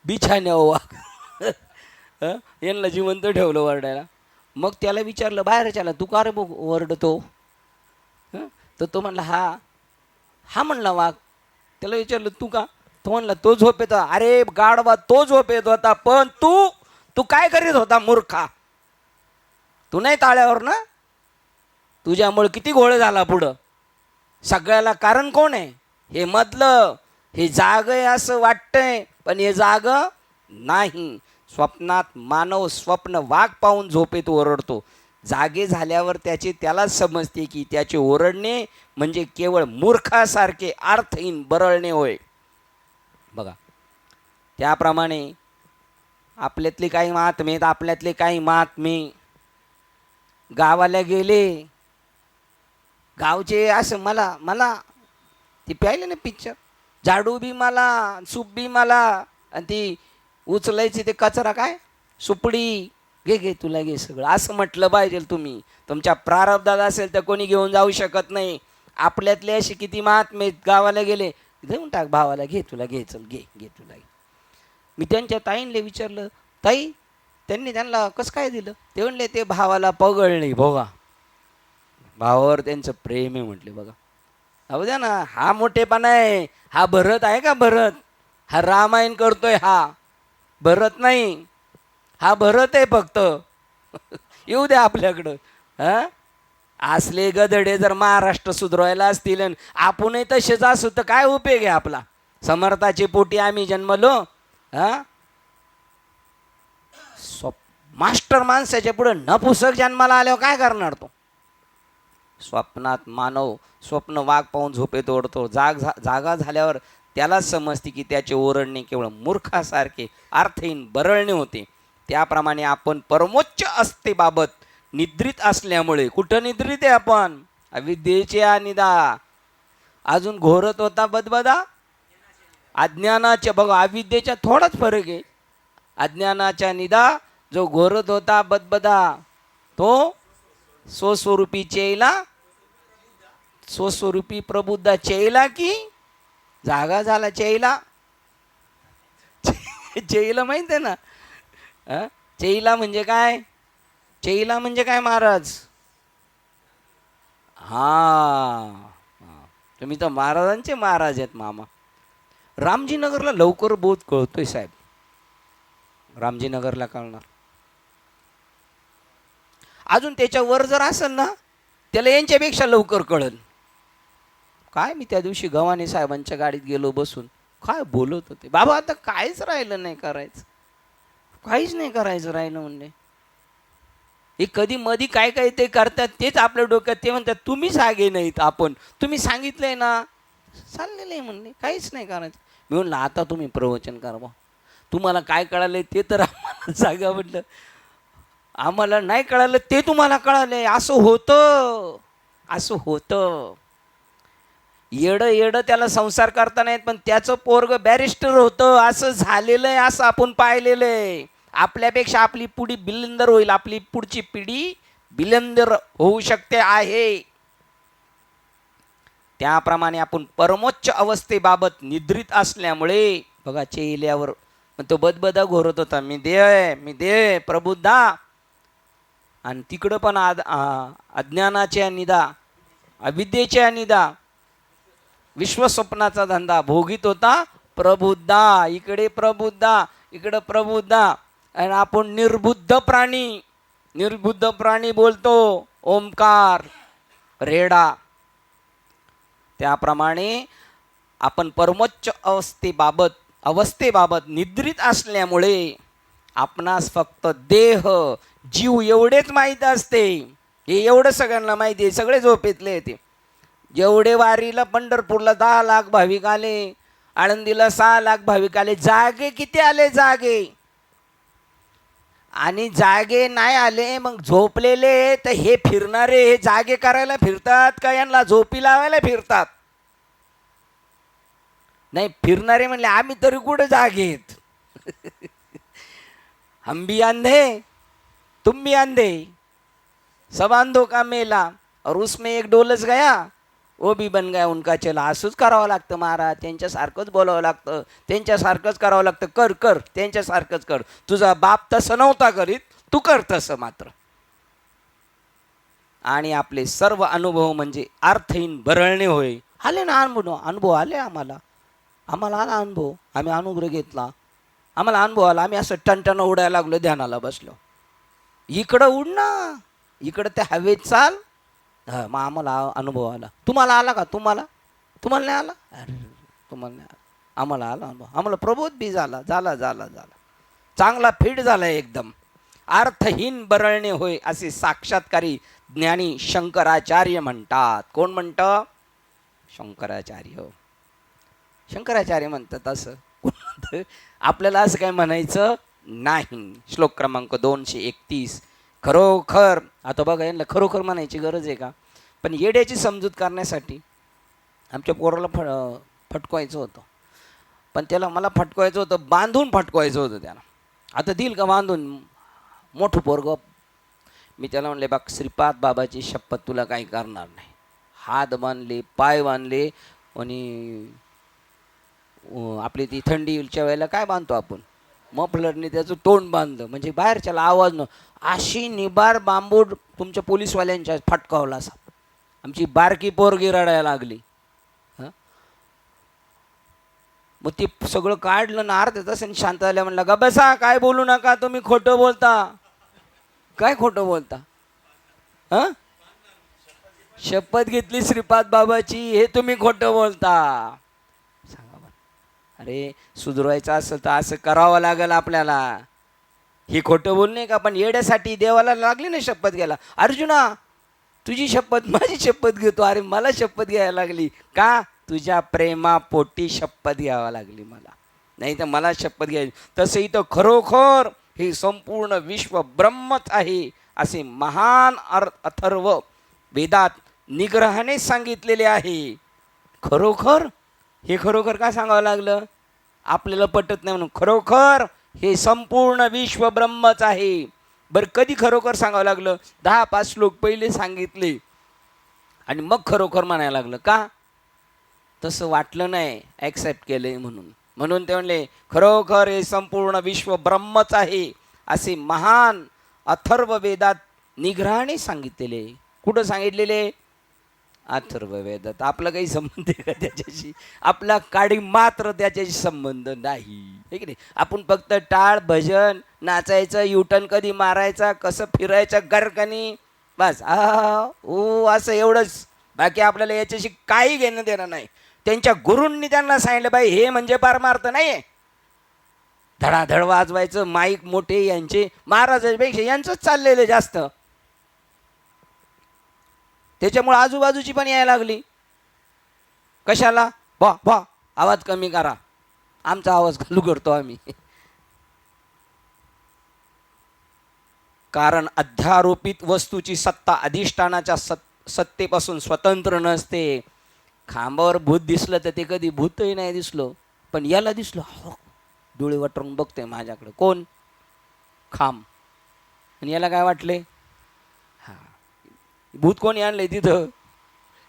बिछाण्या वाघ. यांना जिवंत ठेवलं ओरडायला. मग त्याला विचारलं बाहेरच्याला, तू का रे ओरडतो? तर तो म्हणला हा हा म्हणला वाघ. त्याला विचारलं तू का? तो म्हणला तो झोपेत. अरे गाढवा, तो झोपेत होता, पण तू तू काय करीत होता मूर्खा? तू नाही ताळ्यावर ना, तुझ्यामुळे किती घोळ झाला पुढं. सगळ्याला कारण कोण आहे? हे मधलं, हे जाग आहे असं वाटतंय पण हे जाग नाही. स्वप्नात मानव स्वप्न वाघ पाहून झोपेत ओरडतो. जागे झाल्यावर त्यालाच समजते की त्याचे ओरडणे म्हणजे केवळ मूर्खासारखे अर्थहीन बरळणे होय. बघा, त्याप्रमाणे आपल्यातले काही महात्मे गावाला गेले. गावचे असं मला ती पाहिले ना पिक्चर, झाडू बी मला, सूप बी मला, आणि ती उचलायची ते कचरा काय सुपडी, घे तुला घे सगळं, असं म्हटलं पाहिजे. तुम्ही तुमच्या प्रारब्धात असेल तर कोणी घेऊन जाऊ शकत नाही. आपल्यातले असे किती महात्मे गावाला गेले, देऊन टाक भावाला, घे तुला, घे चल, घे तुला. मी त्यांच्या ताईंले विचारलं, ताई त्यांनी त्यांना कसं काय दिलं? ते म्हणले ते भावाला पगळणे. बघा, भावावर त्यांचं प्रेम आहे म्हटले. बघा, अहो द्या ना, हा मोठेपणा आहे. हा भरत आहे का? भरत हा रामायण करतोय, हा भरत नाही. हा भरत आहे फक्त. येऊ द्या आपल्याकडं. असले गधडे जर महाराष्ट्र सुधरवायला असतील, आपणही तसेच असू तर काय उपयोग आहे आपला? समर्थाचे पोटी आम्ही जन्मलो. मास्टर माणसाच्या पुढे नपुसक जन्माला आल्यावर काय करणार तो? स्वप्नात मानव स्वप्न वाघ पाहून झोपेत ओढतो. जागा झाल्यावर त्यालाच समजते की त्याचे ओरडणे केवळ मूर्खासारखे अर्थहीन बरळणे होते. त्याप्रमाणे आपण परमोच्च अस्तेबाबत निद्रित असल्यामुळे, कुठं निद्रित आहे आपण? अविद्येचे अनिदा. अजून घोरत होता बदबदा अज्ञानाच्या. बघा, अविद्येच्या थोडाच फरक आहे. अज्ञानाच्या निदा जो घोरत होता बदबदा, तो स्वस्वरूपी चेला, स्वस्वरूपी प्रबुद्धा चेला की जागा झाला. चेला चेला माहित आहे ना? चेला म्हणजे काय? चेला म्हणजे काय महाराज? तुम्ही तर महाराजांचे महाराज आहेत मामा. रामजीनगरला लवकर बोध कळतोय साहेब. रामजीनगरला कळणार. अजून त्याच्यावर जर असेल ना, त्याला यांच्यापेक्षा लवकर कळल. काय मी त्या दिवशी गव्हाणे साहेबांच्या गाडीत गेलो बसून, काय बोलत होते बाबा. आता काहीच राहिलं नाही करायचं, काहीच नाही करायचं राहिलं म्हणले. हे कधी मधी काय काय ते करतात तेच आपल्या डोक्यात. ते म्हणतात तुम्ही सागे नाहीत, आपण तुम्ही सांगितलंय ना, चाललेलं आहे म्हणले, काहीच नाही करायचं. मी म्हणलं आता तुम्ही प्रवचन करा बा, तुम्हाला काय कळालंय ते तर आम्हाला सांगा. म्हटलं आम्हाला नाही कळालं ते तुम्हाला कळालंय. असं होतं, असं होतं. येडं त्याला संसार करता नाहीत, पण त्याचं पोरग बॅरिस्टर होतं. असं झालेलं आहे, असं आपण पाहिलेलं आहे. आपल्यापेक्षा आपली पुढी बिलंदर होईल, आपली पुढची पिढी बिलंदर होऊ शकते आहे. त्याप्रमाणे आपण परमोच्च अवस्थेबाबत निद्रित असल्यामुळे, बघा, चेल्यावर तो बदबदा घोरत होता, मी देव प्रबुद्धा. आणि तिकडं पण अज्ञानाच्या निदा, अविद्येच्या निदा, विश्वस्वप्नाचा धंदा भोगीत होता प्रबुद्धा. इकडे प्रबुद्धा, इकडं प्रबुद्धा. आणि आपण निर्बुद्ध प्राणी बोलतो ओमकार रेडा. त्याप्रमाणे आपण परमोच्च अवस्थेबाबत निद्रित असल्यामुळे आपणास फक्त देह जीव एवढेच माहीत असते. हे एवढं सगळ्यांना माहिती आहे, सगळे झोपेतले येते. जेवढे वारीला पंढरपूरला 10 लाख भाविक आले, आळंदीला 6 लाख भाविक आले, जागे किती आले? जागे. आणि जागे नाही आले, मग झोपलेले. तर हे फिरणारे हे जागे करायला फिरतात का यांना झोपी लावायला फिरतात? नाही, फिरणारे म्हणले आम्ही तरी कुठे जागेत. हम भी अंधे तुम भी अंधे, सब अंधों का मेला, और उसमें एक डोलच गया वो भी बन गया उनका चेला. असंच करावं लागतं महाराज, त्यांच्यासारखंच बोलावं लागतं, त्यांच्यासारखंच करावं लागतं. कर त्यांच्यासारखंच कर. तुझा बाप तसं नव्हता करीत, तू कर तसं मात्र. आणि आपले सर्व अनुभव म्हणजे अर्थहीन बरळणे होय. आले ना अनुभव आले आम्हाला आला अनुभव. आम्ही अनुग्रह घेतला, आम्हाला अनुभव आला. आम्ही असं टनटन उडायला लागलो, ध्यानाला बसलो. इकडं उड ना, इकडं त्या हवेत चाल. मग आम्हाला अनुभव आला. तुम्हाला आला का? तुम्हाला नाही आला? अरे तुम्हाला नाही आला, आम्हाला आला अनुभव. आम्हाला प्रबोध बी झाला चांगला फिट झाला एकदम. अर्थहीन बरळणे होय असे साक्षात्कारी ज्ञानी शंकराचार्य म्हणतात. कोण म्हणतं? शंकराचार्य. शंकराचार्य म्हणतात असं. कोण म्हणतं? आपल्याला असं काय म्हणायचं नाही. श्लोक क्रमांक 231. खरोखर, आता बघा यांना खरोखर म्हणायची गरज आहे का? पण येड्याची समजूत करण्यासाठी आमच्या पोराला फटकवायचं होतं, पण त्याला मला फटकवायचं होतं, बांधून फटकवायचं होतं त्याला. आता देईल का बांधून? मोठं पोरग. मी त्याला म्हणले, बघ श्रीपाद बाबाची शपथ, तुला काही करणार नाही. हात बांधले, पाय बांधले, आणि आपली ती थंडीच्या वेळेला काय बांधतो आपण, मफलरने त्याचं तोंड बांधलं, म्हणजे बाहेरच्याला आवाज न. अशी निबार बांबूड तुमच्या पोलीसवाल्यांच्या फटकावला असा. आमची बारकी पोरगी रडायला लागली. मग ती सगळं काढलं ना, अर्ध्या तासाने शांत झाल्या. म्हणलं, गा बसा, काय बोलू नका, तुम्ही खोटं बोलता. काय खोटं बोलता? शपथ घेतली श्रीपाद बाबाची, हे तुम्ही खोटं बोलता. सांगा बरं. अरे सुधरवायचं असेल तर असं करावं लागेल आपल्याला. हे खोटं बोलणे का? पण येड्यासाठी देवाला लागली ना शपथ घ्यायला. अर्जुना, तुझी शपथ माझी शपथ घेतो. अरे मला शपथ घ्यायला लागली का? तुझ्या प्रेमापोटी शपथ घ्यावा लागली मला, नाही तर मला शपथ घ्यायची. तसं इथं खरोखर हे संपूर्ण विश्व ब्रह्मच आहे असे महान अथर्व वेदात निग्रहाने सांगितलेले आहे. खरोखर, हे खरोखर का सांगावं लागलं? आपल्याला पटत नाही म्हणून. खरोखर हे संपूर्ण विश्व ब्रह्मच आहे. बरं, कधी खरोखर सांगावं लागलं? 10-5 श्लोक पहिले सांगितले आणि मग खरोखर म्हणायला लागलं का? तसं वाटलं नाही, ॲक्सेप्ट केले म्हणून. म्हणून ते म्हणले, खरोखर हे संपूर्ण विश्व ब्रह्मच आहे असे महान अथर्व वेदात निग्रहाने सांगितलेले. कुठं सांगितलेले? अथर्व वेदात. आपला काही संबंध आहे का त्याच्याशी? आपला काडी मात्र त्याच्याशी संबंध नाही, हे की नाही? आपण फक्त टाळ, भजन, नाचायचं, युटर्न कधी मारायचा, कसं फिरायचं गरकनी, बस असं एवढंच. बाकी आपल्याला याच्याशी काही घेणं देणं नाही. त्यांच्या गुरूंनी त्यांना सांगितलं, बाई हे म्हणजे पारमार्थ नाही आहे. धडाधड वाजवायचं, माईक मोठे यांचे, महाराजांपेक्षा यांचंच चाललेलं जास्त. त्याच्यामुळे आजूबाजूची पण यायला लागली. कशाला? बा आवाज कमी करा. आमचा आवाज खालू करतो आम्ही. कारण अध्यारोपित वस्तूची सत्ता अधिष्ठानाच्या सत्तेपासून स्वतंत्र नसते. खांबावर भूत दिसलं तर ते कधी भूतही नाही दिसलो, पण याला दिसलं, डोळे वटरून बघतोय माझ्याकडे. कोण? खांब. आणि याला काय वाटले? भूत कोणी आणलंय तिथं?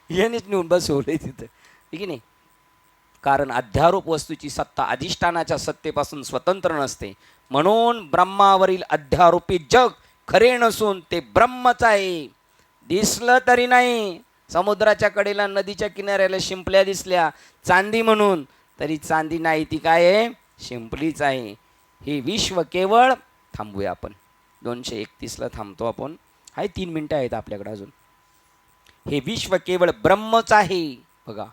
यानेच नेऊन बसवलंय तिथं, ठीक आहे नाही? कारण अध्यारोप वस्तूची सत्ता अधिष्ठानाच्या सत्तेपासून स्वतंत्र नसते. म्हणून ब्रह्मावरील अध्यारोपित जग खरे नसून ते ब्रह्मच आहे. दिसलं तरी नाही. समुद्राच्या कडेला, नदीच्या किनाऱ्याला शिंपल्या दिसल्या चांदी म्हणून, तरी चांदी नाही, ती काय आहे? शिंपलीच आहे. हे विश्व केवळ, थांबूया आपण 231ला थांबतो आपण. 3 मिनिटं आहेत आपल्याकडे अजून. हे विश्व केवळ ब्रह्मच आहे. बघा,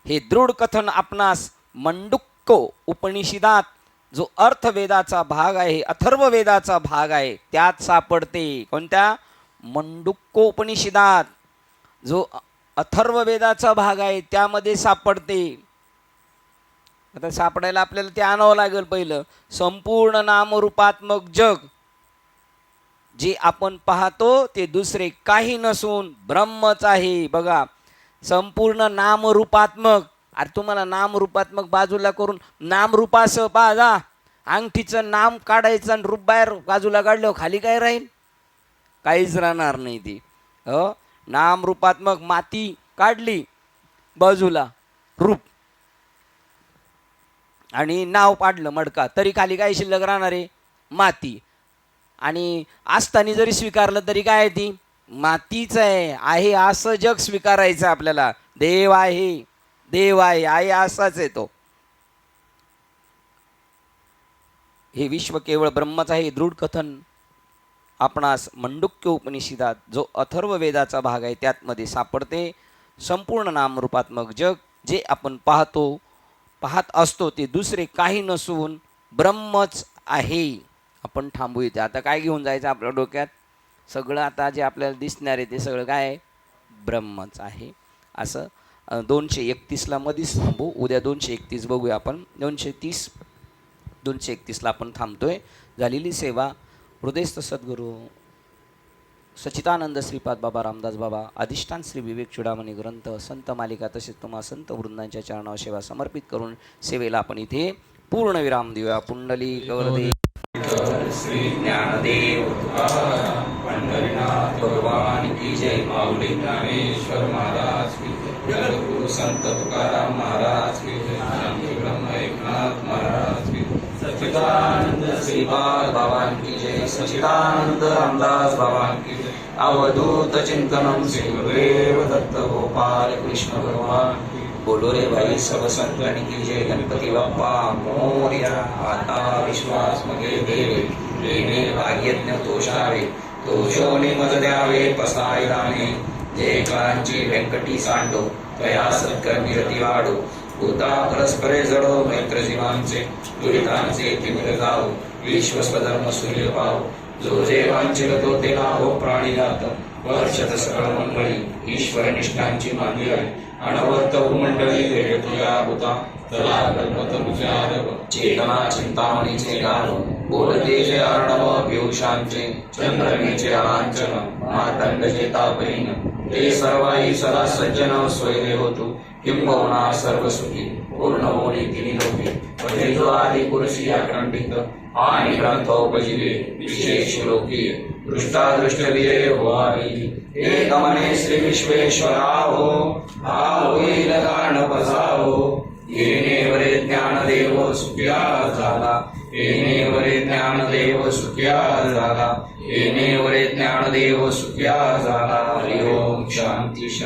हे दृढ कथन आपणास मंडूक्यो उपनिषदात जो अर्थवेदाचा भाग आहे, अथर्ववेदाचा भाग आहे, त्यात सापडते. कोणत्या? मंडूक्यो उपनिषदात जो अथर्ववेदाचा भाग आहे त्यामध्ये सापडते. आता सापडायला आपल्याला ते आणावं लागेल. पहिलं, संपूर्ण नामरूपात्मक जग जे आपण पाहतो ते दुसरे काही नसून ब्रह्मच आहे. बघा, संपूर्ण नामरूपात्मक. अरे तुम्हाला नामरूपात्मक बाजूला करून नामरूपासह पाहा. अंगठीचं नाम काढायचं आणि रूप बाहेर बाजूला काढलं, खाली काय राहील? काहीच राहणार नाही ती. नामरूपात्मक माती काढली बाजूला, रूप आणि नाव पाडलं मडका, तरी खाली काय शिल्लक राहणार आहे? माती. आणि असताना जरी स्वीकारलं तरी काय आहे? ती मातीच आहे असं जग स्वीकारायचं आपल्याला. देव आहे, देव आहे असाच आहे तो. हे विश्व केवळ ब्रह्मच आहे. दृढ कथन आपणास मंडूक्यो उपनिषदात जो अथर्ववेदाचा भाग आहे त्यातमध्ये सापडते. संपूर्ण नामरूपात्मक जग जे आपण पाहत असतो ते दुसरे काही नसून ब्रह्मच आहे. आपण थांबू इथे. आता काय घेऊन जायचं आपल्या डोक्यात? सगळं आता जे आपल्याला दिसणार आहे ते सगळं काय आहे? ब्रह्मच आहे. असं 231ला मध्येच थांबू. उद्या 231 बघूया आपण. 231ला आपण थांबतोय. झालेली सेवा हृदयस्थ सद्गुरू सच्चिदानंद श्रीपाद बाबा रामदास बाबा अधिष्ठान श्री विवेक चुडामणी ग्रंथ संत मालिका तसेच तुम्हा संत वृंदांच्या चरणावर सेवा समर्पित करून सेवेला आपण इथे पूर्ण विराम देऊया. पुंडली गौरदेव श्री ज्ञानदेव पंढरीनाथ भगवान की जय. माऊली ज्ञानेश्वर महाराज की जय. गुरु संत तुकाराम महाराज की जय. शांती ब्रह्म एकनाथ महाराज की जय. सच्चिदानंद श्रीपाद बाबा की जय. सच्चिदानंद रामदास बाबा की जय. अवधूत चिंतनम श्री गुरुदेव दत्त गोपाल कृष्ण भगवान. बोलो रे भाई सब संतन की जय. गणपती बाप्पा मोरया. आता विश्वास मगे देवे येणे भाग्यज्ञ तोषावे. तोषोने मज द्यावे पसाय दाने. जय कांची व्यंकटी सांडो तया सत्कर्मी रती वाढो. भूता परस्परे जडो मैत्र जीवांचे. दुरितांचे तिमिर जाओ विश्व स्वधर्म सूर्य पाव. जो जे वांछिल तो ते लाभो प्राणी जात. वर्षत सकळ मंडळी ईश्वर निष्ठांची मांदी आहे. अनवर्त भूमंडळी तुझ्या भूता तला गणपत विचारव. चेतना चिंतामणीचे गाव बोलते जे अर्णव पियुषांचे. चंद्रमीचे लांछन मार्तंडचे तापहीन. ते सर्वाई सदा सज्जन स्वैरे होतो. किंबहुना सर्व सुखी पूर्ण होणे तिनी लोके. पठितो आदि पुरुषी अखंडित आणि ग्रंथोपजीवे विशेष लोकीय. दृष्टादृष्ट विजय व्हावी. एकमने श्री विश्वेश्वरा हो. हा होईल गाण बसावो. येणे वरे ज्ञानदेव सुख्या झाला. येणे वरे ज्ञानदेव सुख्या झाला. येणे वरे ज्ञानदेव सुख्या झाला. हरि ओम शांती शांती.